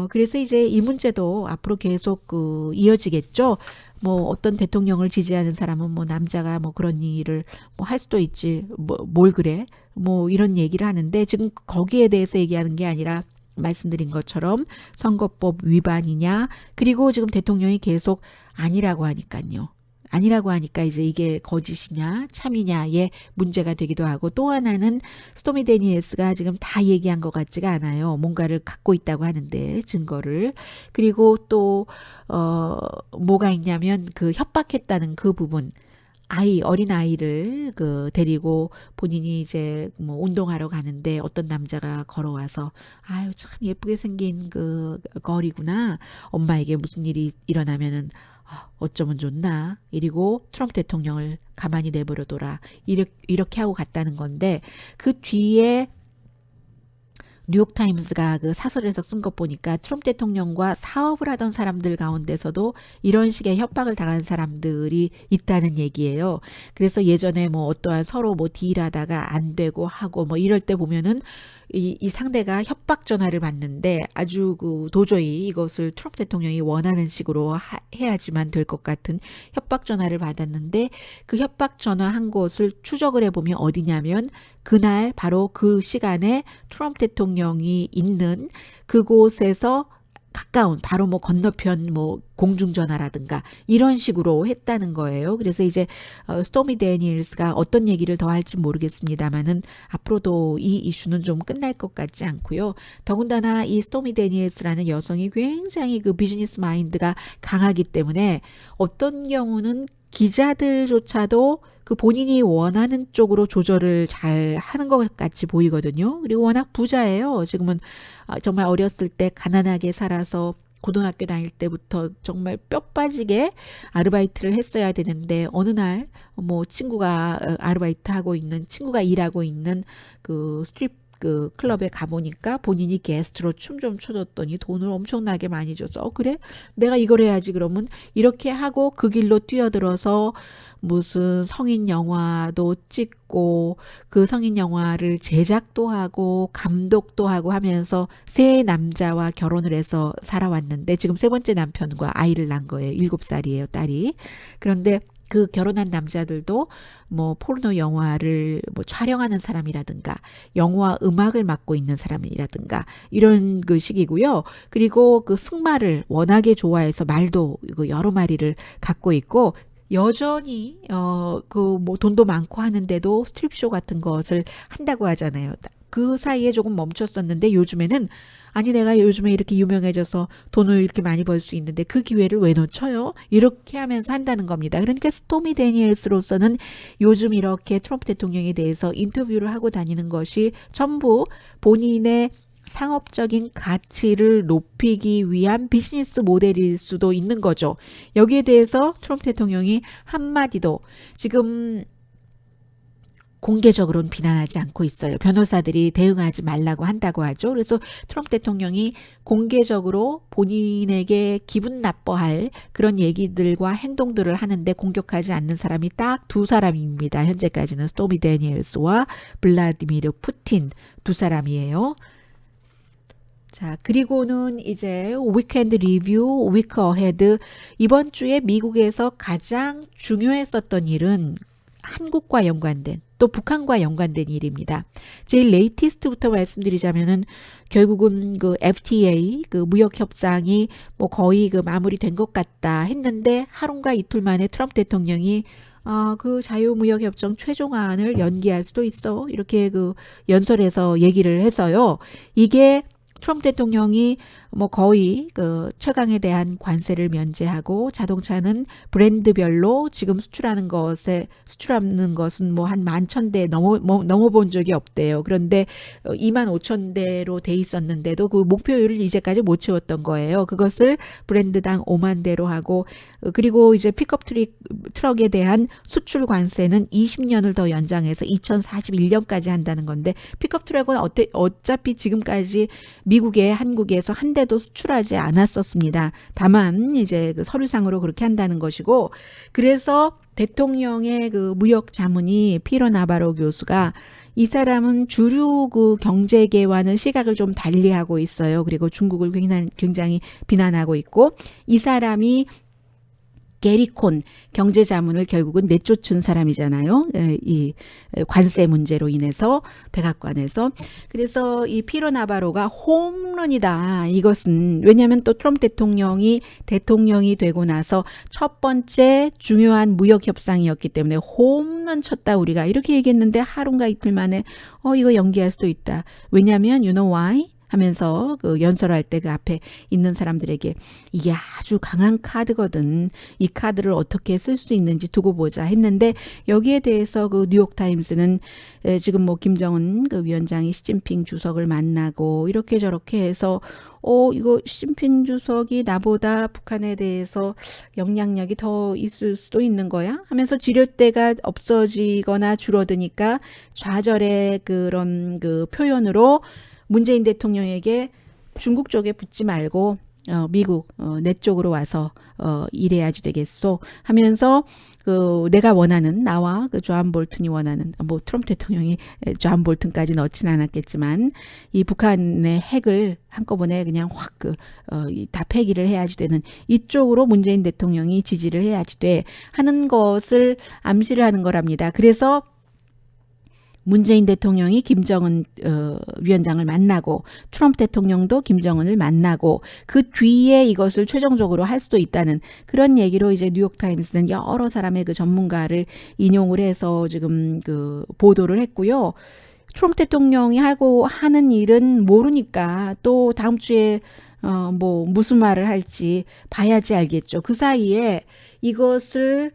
그래서 이제 이 문제도 앞으로 계속 이어지겠죠. 뭐 어떤 대통령을 지지하는 사람은 뭐 남자가 뭐 그런 일을 뭐 할 수도 있지 뭘 그래 뭐 이런 얘기를 하는데 지금 거기에 대해서 얘기하는 게 아니라 말씀드린 것처럼 선거법 위반이냐 그리고 지금 대통령이 계속 아니라고 하니까요. 아니라고 하니까 이제 이게 거짓이냐 참이냐의 문제가 되기도 하고 또 하나는 스토미 데니엘스가 지금 다 얘기한 것 같지가 않아요. 뭔가를 갖고 있다고 하는데 증거를 그리고 또 뭐가 있냐면 그 협박했다는 그 부분 어린 아이를 데리고 본인이 이제 뭐 운동하러 가는데 어떤 남자가 걸어와서 아유 참 예쁘게 생긴 그 거리구나 엄마에게 무슨 일이 일어나면은 어쩌면 좋나 이리고 트럼프 대통령을 가만히 내버려둬라 이렇게 하고 갔다는 건데 그 뒤에 뉴욕타임스가 그 사설에서 쓴 것 보니까 트럼프 대통령과 사업을 하던 사람들 가운데서도 이런 식의 협박을 당한 사람들이 있다는 얘기예요. 그래서 예전에 뭐 어떠한 서로 뭐 딜하다가 안 되고 하고 뭐 이럴 때 보면은 이 상대가 협박 전화를 받는데 아주 도저히 이것을 트럼프 대통령이 원하는 식으로 해야지만 될 것 같은 협박 전화를 받았는데 그 협박 전화 한 곳을 추적을 해보면 어디냐면 그날 바로 그 시간에 트럼프 대통령이 있는 그곳에서 가까운 바로 뭐 건너편 뭐 공중전화라든가 이런 식으로 했다는 거예요. 그래서 이제 스토미 데니엘스가 어떤 얘기를 더 할지 모르겠습니다만은 앞으로도 이 이슈는 좀 끝날 것 같지 않고요. 더군다나 이 스토미 데니엘스라는 여성이 굉장히 그 비즈니스 마인드가 강하기 때문에 어떤 경우는 기자들조차도 그 본인이 원하는 쪽으로 조절을 잘 하는 것 같이 보이거든요. 그리고 워낙 부자예요. 지금은 정말 어렸을 때 가난하게 살아서 고등학교 다닐 때부터 정말 뼈 빠지게 아르바이트를 했어야 되는데 어느 날 뭐 친구가 아르바이트 하고 있는 친구가 일하고 있는 그 스트립 그 클럽에 가보니까 본인이 게스트로 춤 좀 춰줬더니 돈을 엄청나게 많이 줬어. 그래? 내가 이걸 해야지 그러면 이렇게 하고 그 길로 뛰어들어서 무슨 성인 영화도 찍고 그 성인 영화를 제작도 하고 감독도 하고 하면서 세 남자와 결혼을 해서 살아왔는데 지금 세 번째 남편과 아이를 낳은 거예요. 7살이에요, 딸이. 그런데 그 결혼한 남자들도 뭐 포르노 영화를 뭐 촬영하는 사람이라든가 영화 음악을 맡고 있는 사람이라든가 이런 그 식이고요. 그리고 그 승마를 워낙에 좋아해서 말도 그 여러 마리를 갖고 있고 여전히 그 뭐 돈도 많고 하는데도 스트립쇼 같은 것을 한다고 하잖아요. 그 사이에 조금 멈췄었는데 요즘에는 아니 내가 요즘에 이렇게 유명해져서 돈을 이렇게 많이 벌 수 있는데 그 기회를 왜 놓쳐요? 이렇게 하면서 한다는 겁니다. 그러니까 스토미 데니엘스로서는 요즘 이렇게 트럼프 대통령에 대해서 인터뷰를 하고 다니는 것이 전부 본인의 상업적인 가치를 높이기 위한 비즈니스 모델일 수도 있는 거죠. 여기에 대해서 트럼프 대통령이 한마디도 지금 공개적으로는 비난하지 않고 있어요. 변호사들이 대응하지 말라고 한다고 하죠. 그래서 트럼프 대통령이 공개적으로 본인에게 기분 나빠할 그런 얘기들과 행동들을 하는데 공격하지 않는 사람이 딱 두 사람입니다. 현재까지는 스토미 데니엘스와 블라디미르 푸틴 두 사람이에요. 자, 그리고는 이제 위켄드 리뷰, 위크 어헤드. 이번 주에 미국에서 가장 중요했었던 일은 한국과 연관된 또 북한과 연관된 일입니다. 제일 레이티스트부터 말씀드리자면은 결국은 그 FTA 그 무역 협상이 뭐 거의 그 마무리된 것 같다 했는데 하루인가 이틀 만에 트럼프 대통령이 그 자유무역협정 최종안을 연기할 수도 있어. 이렇게 그 연설에서 얘기를 해서요. 이게 트럼프 대통령이 뭐 거의 그 최강에 대한 관세를 면제하고 자동차는 브랜드별로 지금 수출하는 것은 뭐 한 11,000대 넘어본 적이 없대요. 그런데 25,000대로 돼 있었는데도 그 목표율을 이제까지 못 채웠던 거예요. 그것을 브랜드당 5만 대로 하고 그리고 이제 픽업 트럭에 대한 수출 관세는 20년을 더 연장해서 2041년까지 한다는 건데 픽업 트럭은 어차피 지금까지 미국에 한국에서 한 대도 수출하지 않았었습니다. 다만 이제 그 서류상으로 그렇게 한다는 것이고 그래서 대통령의 그 무역 자문이 피로 나바로 교수가 이 사람은 주류 그 경제계와는 시각을 좀 달리하고 있어요. 그리고 중국을 굉장히 비난하고 있고 이 사람이 게리콘 경제자문을 결국은 내쫓은 사람이잖아요. 이 관세 문제로 인해서 백악관에서. 그래서 이 피로 나바로가 홈런이다. 이것은 왜냐하면 또 트럼프 대통령이 되고 나서 첫 번째 중요한 무역 협상이었기 때문에 홈런 쳤다 우리가 이렇게 얘기했는데 하루인가 이틀 만에 이거 연기할 수도 있다. 왜냐하면 you know why? 하면서 그 연설할 때 그 앞에 있는 사람들에게 이게 아주 강한 카드거든. 이 카드를 어떻게 쓸 수 있는지 두고 보자 했는데 여기에 대해서 그 뉴욕타임스는 지금 뭐 김정은 그 위원장이 시진핑 주석을 만나고 이렇게 저렇게 해서 이거 시진핑 주석이 나보다 북한에 대해서 영향력이 더 있을 수도 있는 거야? 하면서 지렛대가 없어지거나 줄어드니까 좌절의 그런 그 표현으로 문재인 대통령에게 중국 쪽에 붙지 말고 미국 내 쪽으로 와서 일해야지 되겠소 하면서 그 내가 원하는 나와 그 조안 볼튼이 원하는 뭐 트럼프 대통령이 조안 볼튼까지 넣지는 않았겠지만 이 북한의 핵을 한꺼번에 그냥 확 다 폐기를 해야지 되는 이쪽으로 문재인 대통령이 지지를 해야지 돼 하는 것을 암시를 하는 거랍니다. 그래서 문재인 대통령이 김정은 위원장을 만나고 트럼프 대통령도 김정은을 만나고 그 뒤에 이것을 최종적으로 할 수도 있다는 그런 얘기로 이제 뉴욕타임스는 여러 사람의 그 전문가를 인용을 해서 지금 그 보도를 했고요. 트럼프 대통령이 하는 일은 모르니까 또 다음 주에 뭐 무슨 말을 할지 봐야지 알겠죠. 그 사이에 이것을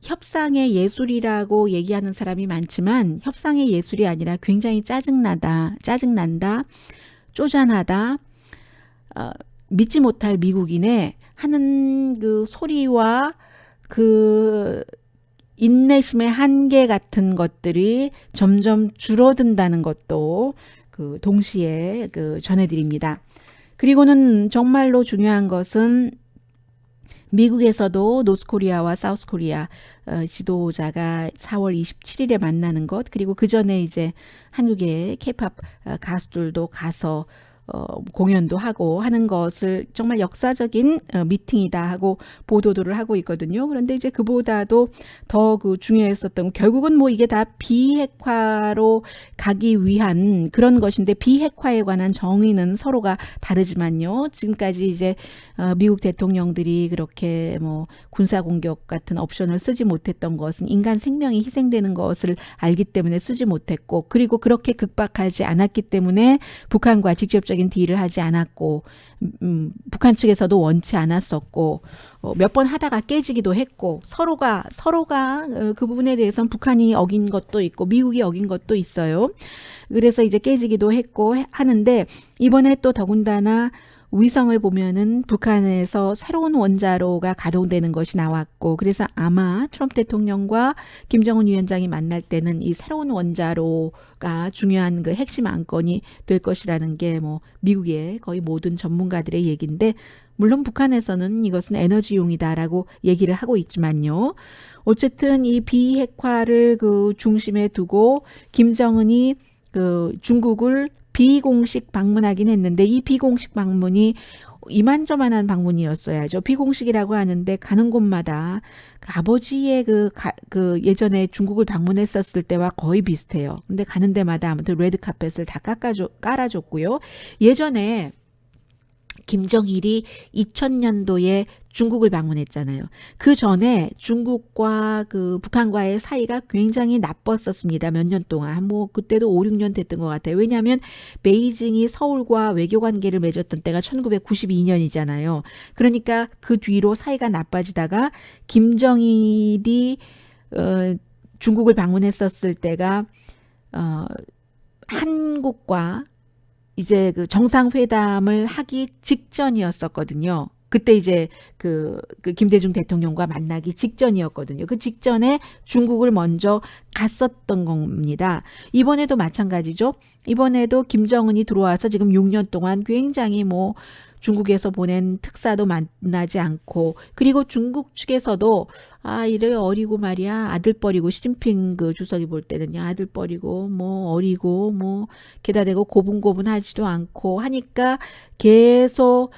협상의 예술이라고 얘기하는 사람이 많지만 협상의 예술이 아니라 굉장히 짜증난다, 쪼잔하다, 믿지 못할 미국인의 하는 그 소리와 그 인내심의 한계 같은 것들이 점점 줄어든다는 것도 그 동시에 그 전해드립니다. 그리고는 정말로 중요한 것은 미국에서도 노스코리아와 사우스코리아 지도자가 4월 27일에 만나는 것, 그리고 그 전에 이제 한국의 케이팝 가수들도 가서 공연도 하고 하는 것을 정말 역사적인 미팅이다 하고 보도를 하고 있거든요. 그런데 이제 그보다도 더 그 중요했었던, 결국은 뭐 이게 다 비핵화로 가기 위한 그런 것인데, 비핵화에 관한 정의는 서로가 다르지만요. 지금까지 이제 미국 대통령들이 그렇게 뭐 군사 공격 같은 옵션을 쓰지 못했던 것은 인간 생명이 희생되는 것을 알기 때문에 쓰지 못했고, 그리고 그렇게 극박하지 않았기 때문에 북한과 직접적인 딜을 하지 않았고, 북한 측에서도 원치 않았었고, 몇 번 하다가 깨지기도 했고, 서로가 그 부분에 대해서는 북한이 어긴 것도 있고 미국이 어긴 것도 있어요. 그래서 이제 깨지기도 했고 하는데, 이번에 또 더군다나 위성을 보면은 북한에서 새로운 원자로가 가동되는 것이 나왔고, 그래서 아마 트럼프 대통령과 김정은 위원장이 만날 때는 이 새로운 원자로가 중요한 그 핵심 안건이 될 것이라는 게 뭐 미국의 거의 모든 전문가들의 얘기인데, 물론 북한에서는 이것은 에너지용이다라고 얘기를 하고 있지만요. 어쨌든 이 비핵화를 그 중심에 두고 김정은이 그 중국을 비공식 방문하긴 했는데, 이 비공식 방문이 이만저만한 방문이었어야죠. 비공식이라고 하는데 가는 곳마다 그 아버지의 그 예전에 중국을 방문했었을 때와 거의 비슷해요. 근데 가는 데마다 아무튼 레드 카펫을 다 깔아줬고요. 예전에 김정일이 2000년도에 중국을 방문했잖아요. 그 전에 중국과 그 북한과의 사이가 굉장히 나빴었습니다. 몇 년 동안. 뭐 그때도 5, 6년 됐던 것 같아요. 왜냐하면 베이징이 서울과 외교 관계를 맺었던 때가 1992년이잖아요. 그러니까 그 뒤로 사이가 나빠지다가 김정일이 중국을 방문했었을 때가 한국과 이제 그 정상회담을 하기 직전이었었거든요. 그때 이제 그 김대중 대통령과 만나기 직전이었거든요. 그 직전에 중국을 먼저 갔었던 겁니다. 이번에도 마찬가지죠. 이번에도 김정은이 들어와서 지금 6년 동안 굉장히 뭐 중국에서 보낸 특사도 만나지 않고, 그리고 중국 측에서도 이래 어리고 말이야, 아들뻘이고, 시진핑 그 주석이 볼 때는요, 아들뻘이고 뭐 어리고 뭐 게다 대고 고분고분하지도 않고 하니까 계속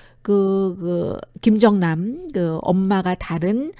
김정남 그 엄마가 다른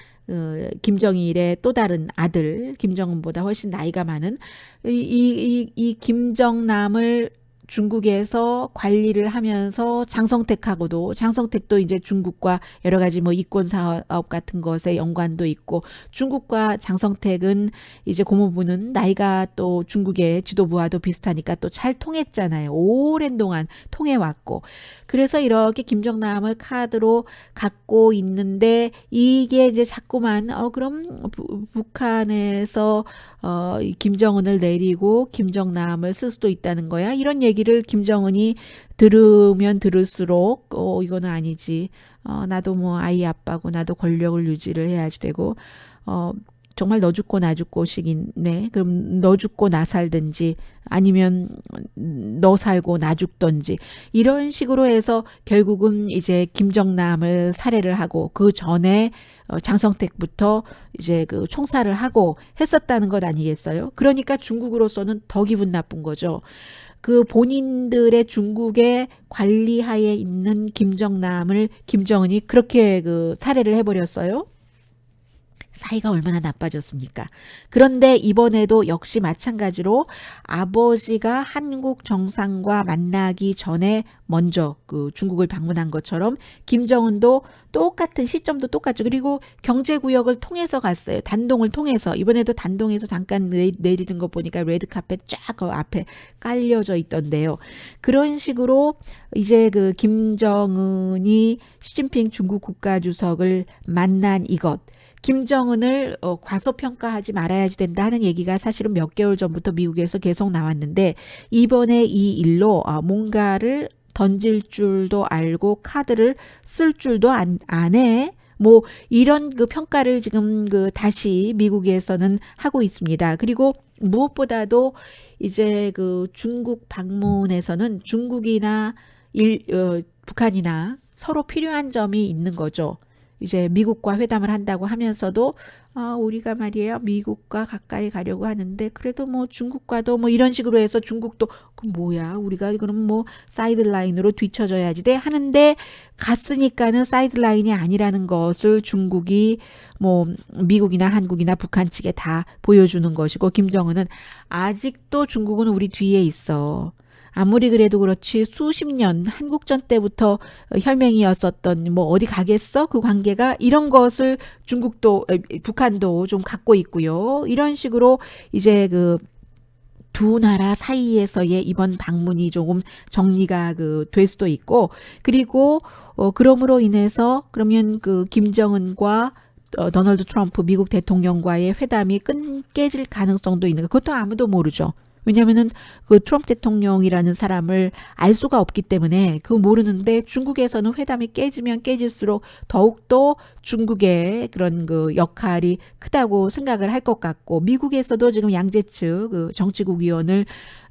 김정일의 또 다른 아들, 김정은보다 훨씬 나이가 많은 이 김정남을 중국에서 관리를 하면서 장성택도 이제 중국과 여러 가지 뭐 이권 사업 같은 것에 연관도 있고, 중국과 장성택은 이제 고모부는 나이가 또 중국의 지도부와도 비슷하니까 또 잘 통했잖아요. 오랜 동안 통해왔고, 그래서 이렇게 김정남을 카드로 갖고 있는데, 이게 이제 자꾸만 그럼 북한에서 김정은을 내리고 김정남을 쓸 수도 있다는 거야, 이런 얘기를 김정은이 들으면 들을수록 이거는 아니지, 나도 뭐 아이 아빠고 나도 권력을 유지를 해야지 되고, 정말 너 죽고 나 죽고식이네. 그럼 너 죽고 나 살든지 아니면 너 살고 나 죽든지, 이런 식으로 해서 결국은 이제 김정남을 살해를 하고, 그 전에 장성택부터 이제 그 총살을 하고 했었다는 것 아니겠어요? 그러니까 중국으로서는 더 기분 나쁜 거죠. 그 본인들의 중국의 관리하에 있는 김정남을 김정은이 그렇게 그 살해를 해버렸어요. 사이가 얼마나 나빠졌습니까? 그런데 이번에도 역시 마찬가지로 아버지가 한국 정상과 만나기 전에 먼저 그 중국을 방문한 것처럼 김정은도 똑같은 시점도 똑같죠. 그리고 경제구역을 통해서 갔어요. 단동을 통해서. 이번에도 단동에서 잠깐 내리는 거 보니까 레드카펫 쫙 그 앞에 깔려져 있던데요. 그런 식으로 이제 그 김정은이 시진핑 중국 국가주석을 만난 이것, 김정은을 과소평가하지 말아야지 된다 하는 얘기가 사실은 몇 개월 전부터 미국에서 계속 나왔는데, 이번에 이 일로 뭔가를 던질 줄도 알고 카드를 쓸 줄도 안 해. 뭐 이런 그 평가를 지금 그 다시 미국에서는 하고 있습니다. 그리고 무엇보다도 이제 그 중국 방문에서는 중국이나 북한이나 서로 필요한 점이 있는 거죠. 이제 미국과 회담을 한다고 하면서도 우리가 말이에요. 미국과 가까이 가려고 하는데 그래도 뭐 중국과도 뭐 이런 식으로 해서 중국도 그 뭐야? 우리가 그럼 뭐 사이드라인으로 뒤쳐져야지 돼 하는데 갔으니까는 사이드라인이 아니라는 것을 중국이 뭐 미국이나 한국이나 북한 측에 다 보여주는 것이고 김정은은 아직도 중국은 우리 뒤에 있어. 아무리 그래도 그렇지 수십 년 한국전 때부터 혈맹이었었던 뭐 어디 가겠어? 그 관계가 이런 것을 중국도 북한도 좀 갖고 있고요. 이런 식으로 이제 그 두 나라 사이에서의 이번 방문이 조금 정리가 될 수도 있고 그리고 그럼으로 인해서 그러면 그 김정은과 도널드 트럼프 미국 대통령과의 회담이 깨질 가능성도 있는 거 그것도 아무도 모르죠. 왜냐하면은 그 트럼프 대통령이라는 사람을 알 수가 없기 때문에 그거 모르는데 중국에서는 회담이 깨지면 깨질수록 더욱더 중국의 그런 그 역할이 크다고 생각을 할 것 같고 미국에서도 지금 양재측 그 정치국 위원을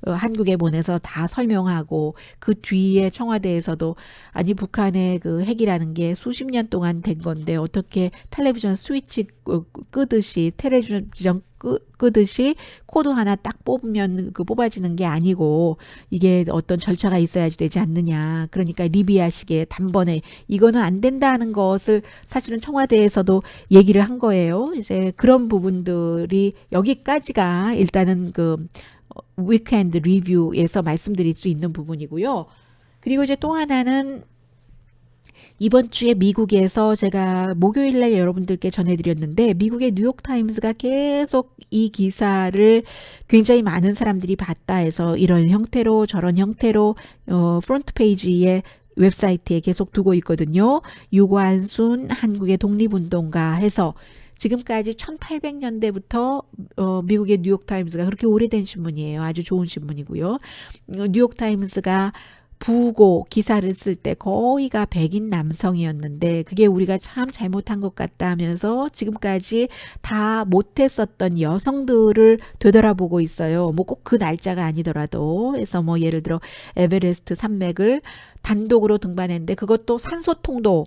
한국에 보내서 다 설명하고 그 뒤에 청와대에서도 아니 북한의 그 핵이라는 게 수십 년 동안 된 건데 어떻게 텔레비전 스위치 끄듯이 텔레비전 끄듯이 코드 하나 딱 뽑으면 뽑아지는 게 아니고 이게 어떤 절차가 있어야지 되지 않느냐. 그러니까 리비아식의 단번에 이거는 안 된다는 것을 사실은 청와대에서도 얘기를 한 거예요. 이제 그런 부분들이 여기까지가 일단은 위크엔드 리뷰에서 말씀드릴 수 있는 부분이고요. 그리고 이제 또 하나는 이번 주에 미국에서 제가 목요일날 여러분들께 전해드렸는데 미국의 뉴욕타임스가 계속 이 기사를 굉장히 많은 사람들이 봤다 해서 이런 형태로 저런 형태로 프론트 페이지에 웹사이트에 계속 두고 있거든요. 유관순 한국의 독립운동가 해서 지금까지 1800년대부터 미국의 뉴욕타임스가 그렇게 오래된 신문이에요. 아주 좋은 신문이고요. 뉴욕타임스가 부고 기사를 쓸 때 거의가 백인 남성이었는데 그게 우리가 참 잘못한 것 같다 하면서 지금까지 다 못했었던 여성들을 되돌아보고 있어요. 뭐 꼭 그 날짜가 아니더라도 그래서 뭐 예를 들어 에베레스트 산맥을 단독으로 등반했는데 그것도 산소통도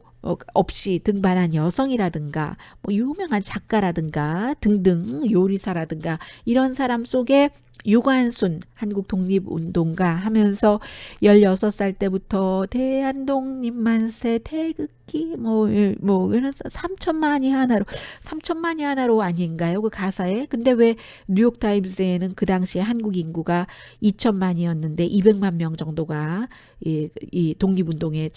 없이 등반한 여성이라든가 뭐 유명한 작가라든가 등등 요리사라든가 이런 사람 속에 유관순 한국 독립운동가 하면서 16살 때부터 대한독립 만세 태극기 뭐 이런 3천만이 하나로 아닌가요? 그 가사에. 근데 왜 뉴욕타임스에는 그 당시에 한국 인구가 2천만이었는데 200만 명 정도가 이 독립운동에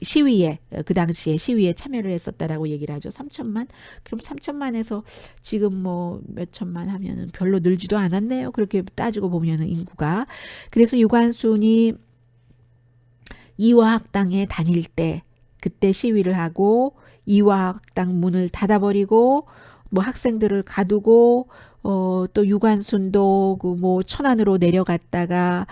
시위에 그 당시에 시위에 참여를 했었다라고 얘기를 하죠. 3천만? 그럼 3천만에서 지금 뭐 몇천만 하면은 별로 늘지도 않았네요. 그렇게 따지고 보면은 인구가. 그래서 유관순이 이화학당에 다닐 때 그때 시위를 하고 이화학당 문을 닫아버리고 뭐 학생들을 가두고 또 유관순도 그 뭐 천안으로 내려갔다가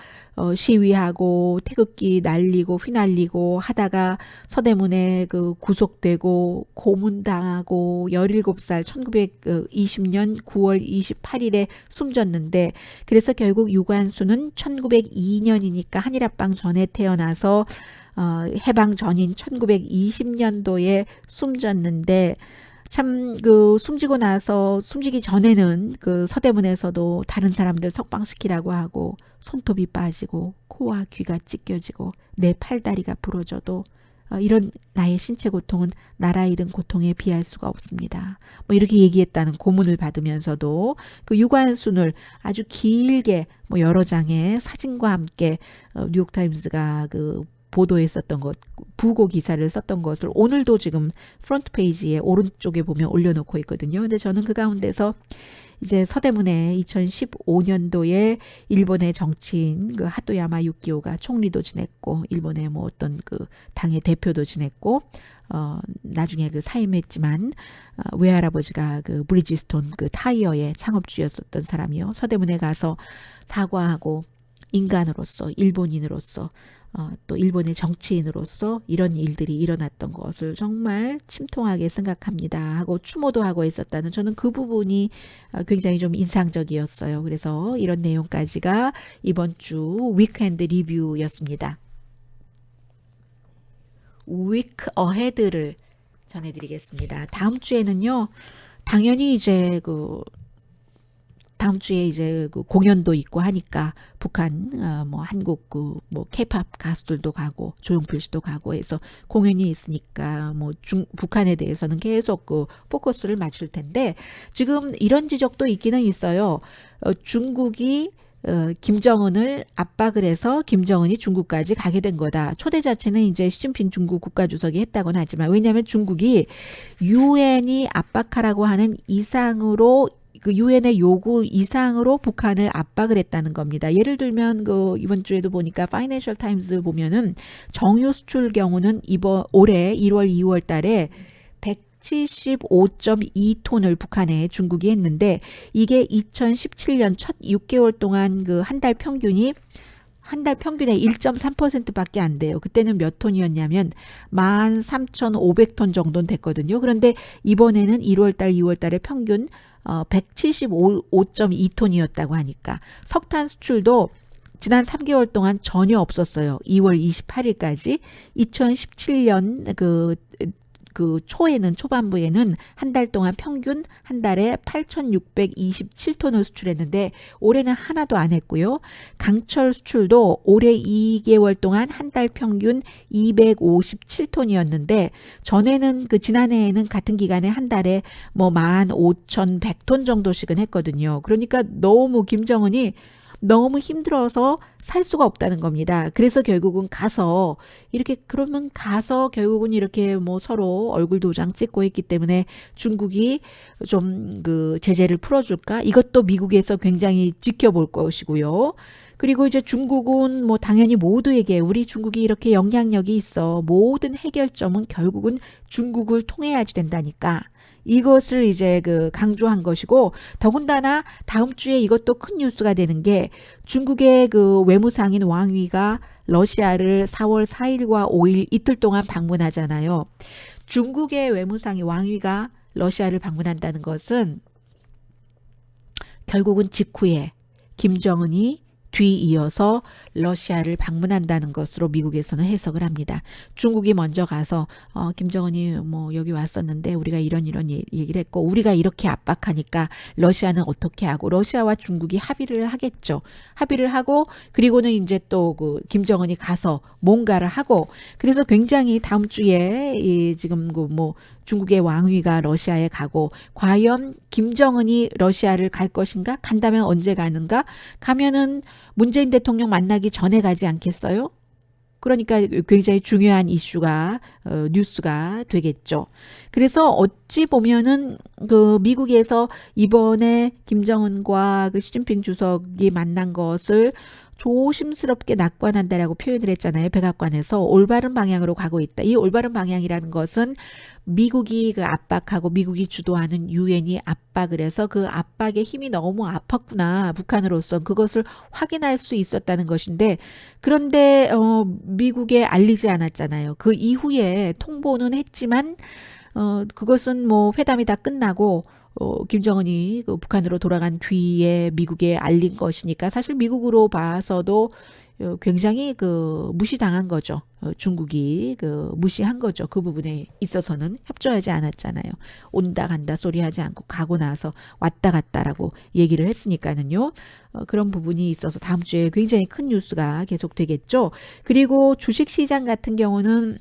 시위하고 태극기 날리고 휘날리고 하다가 서대문에 구속되고 고문당하고 17살 1920년 9월 28일에 숨졌는데 그래서 결국 유관순은 1902년이니까 한일합방 전에 태어나서 해방 전인 1920년도에 숨졌는데 참 숨지기 전에는 서대문에서도 다른 사람들 석방시키라고 하고 손톱이 빠지고 코와 귀가 찢겨지고 내 팔다리가 부러져도 이런 나의 신체 고통은 나라 잃은 고통에 비할 수가 없습니다. 뭐 이렇게 얘기했다는 고문을 받으면서도 그 유관순을 아주 길게 뭐 여러 장의 사진과 함께 뉴욕타임스가 보도했었던 것, 부고 기사를 썼던 것을 오늘도 지금 프론트 페이지에 오른쪽에 보면 올려놓고 있거든요. 근데 저는 그 가운데서 이제 서대문에 2015년도에 일본의 정치인 하토야마 유키오가 총리도 지냈고 일본의 뭐 어떤 당의 대표도 지냈고 나중에 사임했지만 외할아버지가 브리지스톤 타이어의 창업주였었던 사람이요. 서대문에 가서 사과하고 인간으로서 일본인으로서 또 일본의 정치인으로서 이런 일들이 일어났던 것을 정말 침통하게 생각합니다 하고 추모도 하고 있었다는, 저는 그 부분이 굉장히 좀 인상적이었어요. 그래서 이런 내용까지가 이번 주 위크엔드 리뷰였습니다. 위크 어헤드를 전해드리겠습니다. 다음 주에는요, 당연히 이제 다음 주에 이제 공연도 있고 하니까 북한 뭐 한국 뭐 케이팝 가수들도 가고 조용필 씨도 가고 해서 공연이 있으니까 뭐 북한에 대해서는 계속 포커스를 맞출 텐데, 지금 이런 지적도 있기는 있어요. 중국이 김정은을 압박을 해서 김정은이 중국까지 가게 된 거다. 초대 자체는 이제 시진핑 중국 국가주석이 했다고는 하지만, 왜냐하면 중국이 유엔이 압박하라고 하는 이상으로, 그 유엔의 요구 이상으로 북한을 압박을 했다는 겁니다. 예를 들면 이번 주에도 보니까 파이낸셜 타임즈 보면은 정유 수출 경우는 올해 1월 2월 달에 175.2톤을 북한에 중국이 했는데, 이게 2017년 첫 6개월 동안 한 달 평균의 1.3%밖에 안 돼요. 그때는 몇 톤이었냐면 13,500톤 정도는 됐거든요. 그런데 이번에는 1월달, 2월달에 평균 175.2톤이었다고 하니까, 석탄 수출도 지난 3개월 동안 전혀 없었어요. 2월 28일까지. 2017년 초반부에는 한 달 동안 평균 한 달에 8,627톤을 수출했는데, 올해는 하나도 안 했고요. 강철 수출도 올해 2개월 동안 한 달 평균 257톤이었는데, 전에는 지난해에는 같은 기간에 한 달에 뭐 15,100톤 정도씩은 했거든요. 그러니까 너무 김정은이 너무 힘들어서 살 수가 없다는 겁니다. 그래서 결국은 가서 결국은 이렇게 뭐 서로 얼굴 도장 찍고 있기 때문에 중국이 좀 제재를 풀어줄까? 이것도 미국에서 굉장히 지켜볼 것이고요. 그리고 이제 중국은 뭐 당연히 모두에게 우리 중국이 이렇게 영향력이 있어, 모든 해결점은 결국은 중국을 통해야지 된다니까, 이것을 이제 강조한 것이고, 더군다나 다음 주에 이것도 큰 뉴스가 되는 게, 중국의 외무상인 왕위가 러시아를 4월 4일과 5일 이틀 동안 방문하잖아요. 중국의 외무상이 왕위가 러시아를 방문한다는 것은 결국은 직후에 김정은이 뒤이어서 러시아를 방문한다는 것으로 미국에서는 해석을 합니다. 중국이 먼저 가서 김정은이 뭐 여기 왔었는데 우리가 이런 얘기를 했고, 우리가 이렇게 압박하니까 러시아는 어떻게 하고, 러시아와 중국이 합의를 하겠죠. 합의를 하고, 그리고는 이제 또 김정은이 가서 뭔가를 하고, 그래서 굉장히 다음 주에 지금 중국의 왕위가 러시아에 가고, 과연 김정은이 러시아를 갈 것인가? 간다면 언제 가는가? 가면은 문재인 대통령 만나기 전에 가지 않겠어요? 그러니까 굉장히 중요한 이슈가 뉴스가 되겠죠. 그래서 어찌 보면은 미국에서 이번에 김정은과 시진핑 주석이 만난 것을 조심스럽게 낙관한다라고 표현을 했잖아요. 백악관에서 올바른 방향으로 가고 있다. 이 올바른 방향이라는 것은 미국이 압박하고 미국이 주도하는 유엔이 압박을 해서 그 압박의 힘이 너무 아팠구나, 북한으로서 그것을 확인할 수 있었다는 것인데, 그런데 미국에 알리지 않았잖아요. 그 이후에 통보는 했지만 그것은 뭐 회담이 다 끝나고 김정은이 북한으로 돌아간 뒤에 미국에 알린 것이니까, 사실 미국으로 봐서도 굉장히 무시당한 거죠. 중국이 무시한 거죠. 그 부분에 있어서는 협조하지 않았잖아요. 온다 간다 소리 하지 않고 가고 나서 왔다 갔다라고 얘기를 했으니까는요. 그런 부분이 있어서 다음 주에 굉장히 큰 뉴스가 계속 되겠죠. 그리고 주식시장 같은 경우는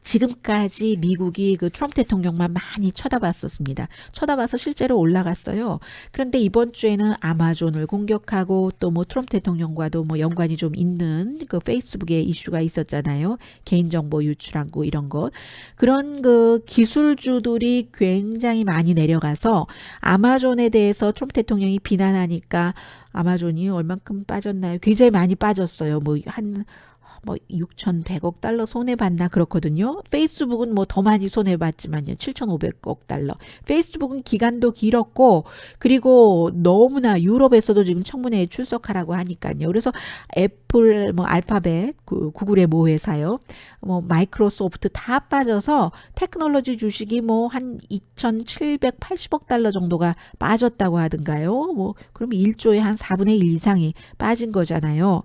지금까지 미국이 트럼프 대통령만 많이 쳐다봤었습니다. 쳐다봐서 실제로 올라갔어요. 그런데 이번 주에는 아마존을 공격하고, 또 뭐 트럼프 대통령과도 뭐 연관이 좀 있는 페이스북에 이슈가 있었잖아요. 개인정보 유출하고 이런 것. 그런 기술주들이 굉장히 많이 내려가서, 아마존에 대해서 트럼프 대통령이 비난하니까 아마존이 얼만큼 빠졌나요? 굉장히 많이 빠졌어요. 뭐 6,100억 달러 손해봤나 그렇거든요. 페이스북은 뭐 더 많이 손해봤지만요. 7,500억 달러. 페이스북은 기간도 길었고 그리고 너무나 유럽에서도 지금 청문회에 출석하라고 하니까요. 그래서 애플, 뭐 알파벳, 구글의 모 회사요. 뭐 마이크로소프트 다 빠져서 테크놀로지 주식이 뭐 한 2,780억 달러 정도가 빠졌다고 하던가요. 뭐 그럼 1조의 한 4분의 1 이상이 빠진 거잖아요.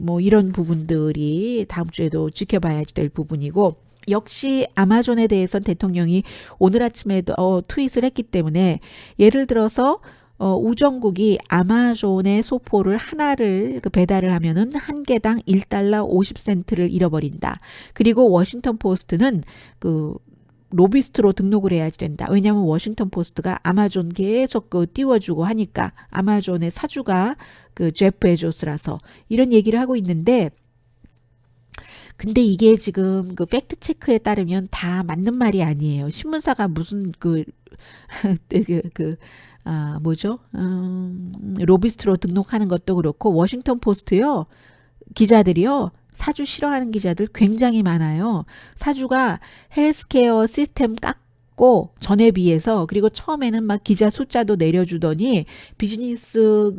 뭐 이런 부분들이 다음 주에도 지켜봐야 될 부분이고 역시 아마존에 대해서 대통령이 오늘 아침에도 트윗을 했기 때문에 예를 들어서 우정국이 아마존의 소포를 하나를 배달을 하면은 한 개당 1달러 50센트를 잃어버린다. 그리고 워싱턴 포스트는 로비스트로 등록을 해야지 된다. 왜냐하면 워싱턴 포스트가 아마존 계속 띄워주고 하니까 아마존의 사주가 제프 베조스라서 이런 얘기를 하고 있는데 근데 이게 지금 팩트 체크에 따르면 다 맞는 말이 아니에요. 신문사가 무슨 뭐죠? 로비스트로 등록하는 것도 그렇고 워싱턴 포스트요. 기자들이요. 사주 싫어하는 기자들 굉장히 많아요. 사주가 헬스케어 시스템 깎고 전에 비해서 그리고 처음에는 막 기자 숫자도 내려주더니 비즈니스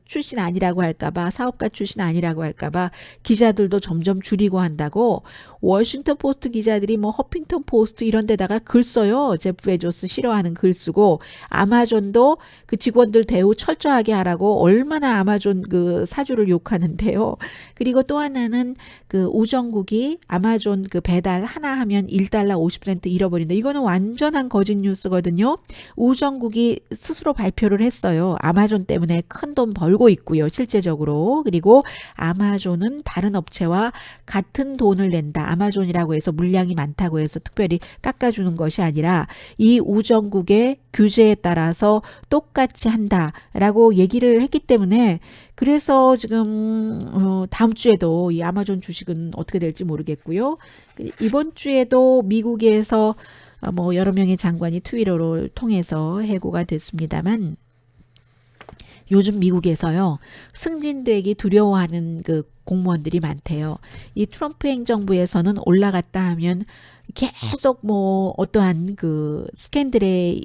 출신 아니라고 할까봐 사업가 출신 아니라고 할까봐 기자들도 점점 줄이고 한다고 워싱턴 포스트 기자들이 뭐 허핑턴 포스트 이런 데다가 글 써요. 제프 베조스 싫어하는 글 쓰고 아마존도 그 직원들 대우 철저하게 하라고 얼마나 아마존 사주를 욕하는데요. 그리고 또 하나는 우정국이 아마존 배달 하나 하면 1달러 50센트 잃어버린다. 이거는 완전한 거짓 뉴스거든요. 우정국이 스스로 발표를 했어요. 아마존 때문에 큰 돈 벌고 있고요. 실제적으로. 그리고 아마존은 다른 업체와 같은 돈을 낸다. 아마존이라고 해서 물량이 많다고 해서 특별히 깎아주는 것이 아니라 이 우정국의 규제에 따라서 똑같이 한다라고 얘기를 했기 때문에 그래서 지금 다음 주에도 이 아마존 주식은 어떻게 될지 모르겠고요. 이번 주에도 미국에서 뭐 여러 명의 장관이 트위터를 통해서 해고가 됐습니다만 요즘 미국에서요. 승진되기 두려워하는 공무원들이 많대요. 이 트럼프 행정부에서는 올라갔다 하면 계속 뭐 어떠한 스캔들의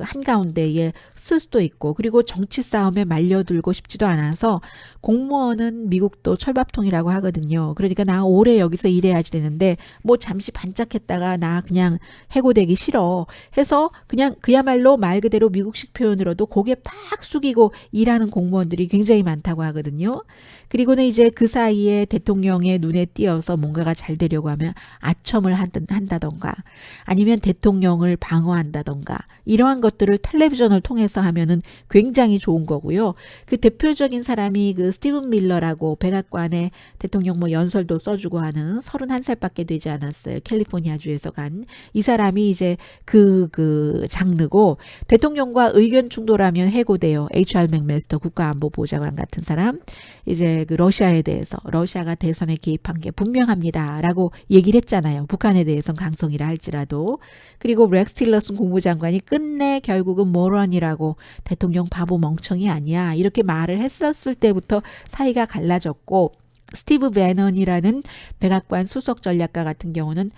한가운데에 쓸 수도 있고 그리고 정치 싸움에 말려들고 싶지도 않아서 공무원은 미국도 철밥통이라고 하거든요. 그러니까 나 오래 여기서 일해야지 되는데 뭐 잠시 반짝했다가 나 그냥 해고되기 싫어 해서 그냥 그야말로 말 그대로 미국식 표현으로도 고개 팍 숙이고 일하는 공무원들이 굉장히 많다고 하거든요. 그리고는 이제 그 사이에 대통령의 눈에 띄어서 뭔가가 잘 되려고 하면 아첨을 한다던가 아니면 대통령을 방어한다던가 이러한 것들을 텔레비전을 통해서 하면은 굉장히 좋은 거고요. 그 대표적인 사람이 스티븐 밀러라고 백악관에 대통령 뭐 연설도 써주고 하는 31살밖에 되지 않았어요. 캘리포니아주에서 간 이 사람이 이제 장르고 대통령과 의견 충돌하면 해고돼요. HR 맥메스터 국가안보보좌관 같은 사람 이제 러시아에 대해서 러시아가 대선에 개입한 게 분명합니다라고 얘기를 했잖아요. 북한에 대해서는 강성이라 할지라도 그리고 렉스 틸러슨 국무장관이 끝내 결국은 모런이라고 대통령 바보 멍청이 아니야 이렇게 말을 했었을 때부터 사이가 갈라졌고 스티브 배넌이라는 백악관 수석 전략가 같은 경우는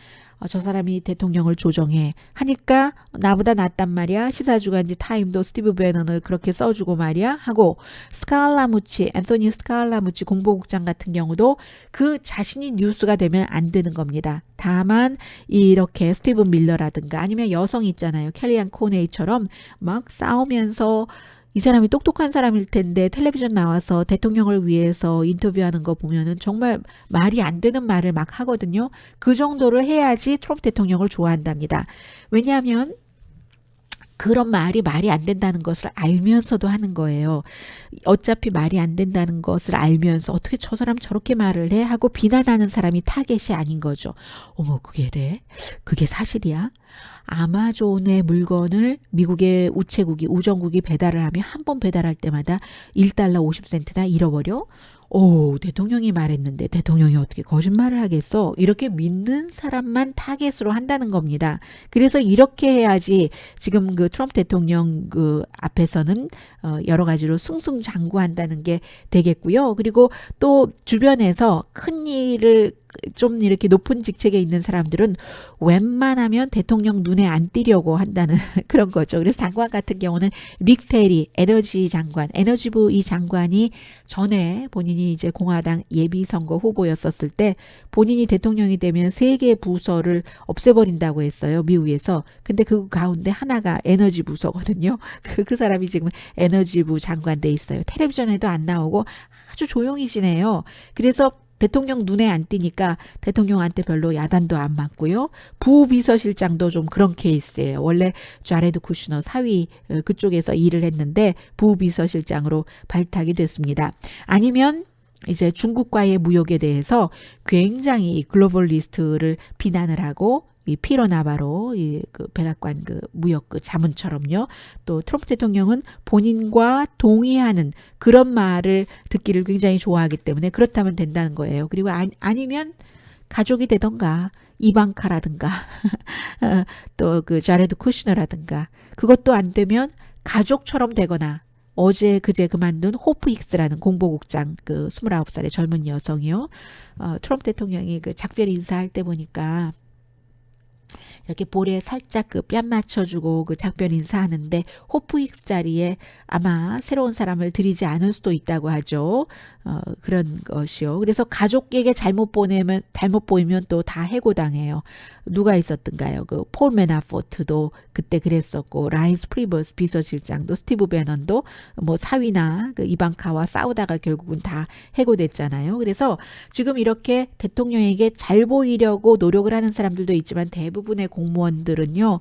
저 사람이 대통령을 조정해 하니까 나보다 낫단 말이야. 시사주간지 타임도 스티브 배넌을 그렇게 써주고 말이야 하고 앤토니 스칼라무치 공보국장 같은 경우도 그 자신이 뉴스가 되면 안 되는 겁니다. 다만 이렇게 스티븐 밀러라든가 아니면 여성 있잖아요. 켈리안 코네이처럼 막 싸우면서 이 사람이 똑똑한 사람일 텐데 텔레비전 나와서 대통령을 위해서 인터뷰하는 거 보면은 정말 말이 안 되는 말을 막 하거든요. 그 정도를 해야지 트럼프 대통령을 좋아한답니다. 왜냐하면 그런 말이 안 된다는 것을 알면서도 하는 거예요. 어차피 말이 안 된다는 것을 알면서 어떻게 저 사람 저렇게 말을 해? 하고 비난하는 사람이 타겟이 아닌 거죠. 어머 그게 사실이야? 아마존의 물건을 미국의 우체국이 우정국이 배달을 하면 한 번 배달할 때마다 1달러 50센트나 잃어버려? 오, 대통령이 말했는데 대통령이 어떻게 거짓말을 하겠어? 이렇게 믿는 사람만 타겟으로 한다는 겁니다. 그래서 이렇게 해야지 지금 그 트럼프 대통령 그 앞에서는 여러 가지로 승승장구한다는 게 되겠고요. 그리고 또 주변에서 큰 일을 좀 이렇게 높은 직책에 있는 사람들은 웬만하면 대통령 눈에 안 띄려고 한다는 그런 거죠. 그래서 장관 같은 경우는 릭 페리 에너지 장관, 에너지부 이 장관이 전에 본인이 이제 공화당 예비선거 후보였었을 때 본인이 대통령이 되면 3개 부서를 없애버린다고 했어요. 미국에서. 근데 그 가운데 하나가 에너지 부서거든요. 그 사람이 지금 에너지부 장관 돼 있어요. 텔레비전에도 안 나오고 아주 조용히 지내요. 그래서 대통령 눈에 안 띄니까 대통령한테 별로 야단도 안 맞고요. 부비서실장도 좀 그런 케이스예요. 원래 자레드 쿠슈너 사위 그쪽에서 일을 했는데 부비서실장으로 발탁이 됐습니다. 아니면 이제 중국과의 무역에 대해서 굉장히 글로벌리스트를 비난을 하고 이 피로 나바로 그 백악관 그 무역 그 자문처럼요. 또 트럼프 대통령은 본인과 동의하는 그런 말을 듣기를 굉장히 좋아하기 때문에 그렇다면 된다는 거예요. 그리고 아니면 가족이 되던가 이방카라든가 또 그 자레드 쿠시너라든가 그것도 안 되면 가족처럼 되거나 어제 그제 그만둔 호프 익스라는 공보국장 그 29살의 젊은 여성이요. 트럼프 대통령이 그 작별 인사할 때 보니까 이렇게 볼에 살짝 그 뺨 맞춰주고 그 작별 인사하는데 호프익스 자리에 아마 새로운 사람을 들이지 않을 수도 있다고 하죠. 그런 것이요. 그래서 가족에게 잘못 보이면 또 다 해고당해요. 누가 있었던가요? 그 폴 메나포트도 그때 그랬었고 라이스 프리버스 비서실장도 스티브 배넌도 뭐 사위나 그 이방카와 싸우다가 결국은 다 해고됐잖아요. 그래서 지금 이렇게 대통령에게 잘 보이려고 노력을 하는 사람들도 있지만 대부분의 공무원들은요.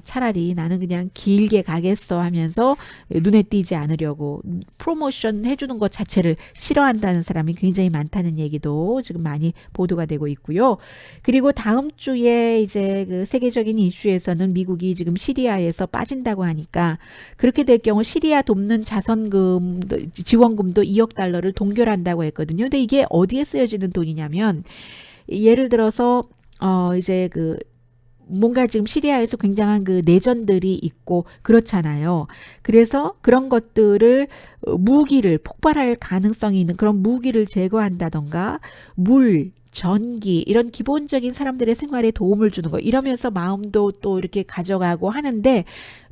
차라리 나는 그냥 길게 가겠어 하면서 눈에 띄지 않으려고 프로모션 해주는 것 자체를 싫어한다는 사람이 굉장히 많다는 얘기도 지금 많이 보도가 되고 있고요. 그리고 다음 주에 이제 그 세계적인 이슈에서는 미국이 지금 시리아에서 빠진다고 하니까 그렇게 될 경우 시리아 돕는 지원금도 2억 달러를 동결한다고 했거든요. 근데 이게 어디에 쓰여지는 돈이냐면 예를 들어서 이제 그 뭔가 지금 시리아에서 굉장한 그 내전들이 있고 그렇잖아요. 그래서 그런 것들을 무기를 폭발할 가능성이 있는 그런 무기를 제거한다던가 물, 전기 이런 기본적인 사람들의 생활에 도움을 주는 거 이러면서 마음도 또 이렇게 가져가고 하는데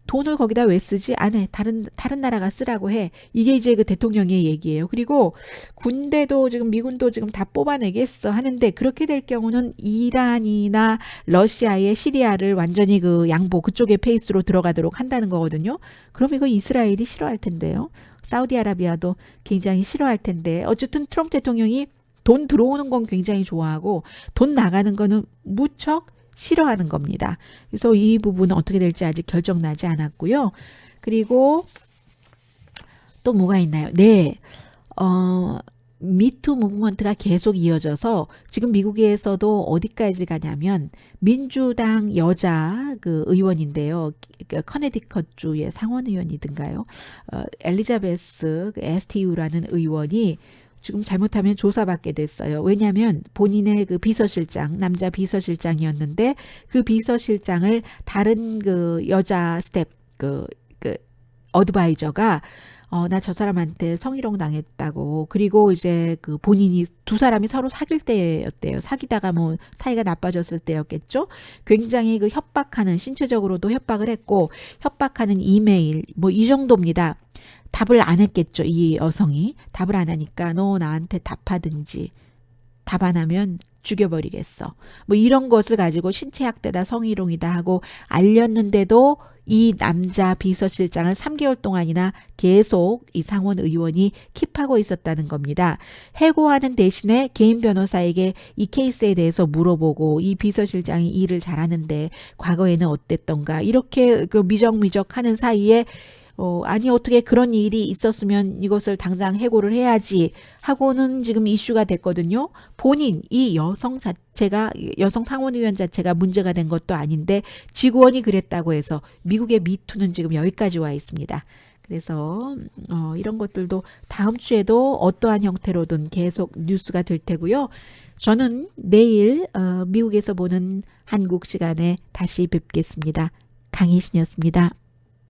돈을 거기다 왜 쓰지? 안 해. 다른 나라가 쓰라고 해. 이게 이제 그 대통령의 얘기예요. 그리고 군대도 지금 미군도 지금 다 뽑아내겠어 하는데 그렇게 될 경우는 이란이나 러시아의 시리아를 완전히 그 양보 그쪽의 페이스로 들어가도록 한다는 거거든요. 그럼 이거 이스라엘이 싫어할 텐데요. 사우디아라비아도 굉장히 싫어할 텐데 어쨌든 트럼프 대통령이 돈 들어오는 건 굉장히 좋아하고 돈 나가는 거는 무척 싫어하는 겁니다. 그래서 이 부분은 어떻게 될지 아직 결정나지 않았고요. 그리고 또 뭐가 있나요? 네. 미투 무브먼트가 계속 이어져서 지금 미국에서도 어디까지 가냐면 민주당 여자 그 의원인데요. 커네디컷주의 상원 의원이든가요. 엘리자베스 STU라는 의원이 지금 잘못하면 조사받게 됐어요. 왜냐하면 본인의 그 비서실장, 남자 비서실장이었는데 그 비서실장을 다른 그 여자 스텝 그 어드바이저가 나 저 사람한테 성희롱 당했다고. 그리고 이제 그 본인이 두 사람이 서로 사귈 때였대요. 사귀다가 뭐 사이가 나빠졌을 때였겠죠. 굉장히 그 협박하는 신체적으로도 협박을 했고 협박하는 이메일 뭐 이 정도입니다. 답을 안 했겠죠. 이 여성이 답을 안 하니까 너 나한테 답하든지 답 안 하면 죽여버리겠어. 뭐 이런 것을 가지고 신체학대다 성희롱이다 하고 알렸는데도 이 남자 비서실장을 3개월 동안이나 계속 이 상원 의원이 킵하고 있었다는 겁니다. 해고하는 대신에 개인 변호사에게 이 케이스에 대해서 물어보고 이 비서실장이 일을 잘하는데 과거에는 어땠던가 이렇게 그 미적미적 하는 사이에 아니 어떻게 그런 일이 있었으면 이것을 당장 해고를 해야지 하고는 지금 이슈가 됐거든요. 본인 이 여성 자체가 여성 상원의원 자체가 문제가 된 것도 아닌데 직원이 그랬다고 해서 미국의 미투는 지금 여기까지 와 있습니다. 그래서 이런 것들도 다음 주에도 어떠한 형태로든 계속 뉴스가 될 테고요. 저는 내일 미국에서 보는 한국 시간에 다시 뵙겠습니다. 강희신이었습니다.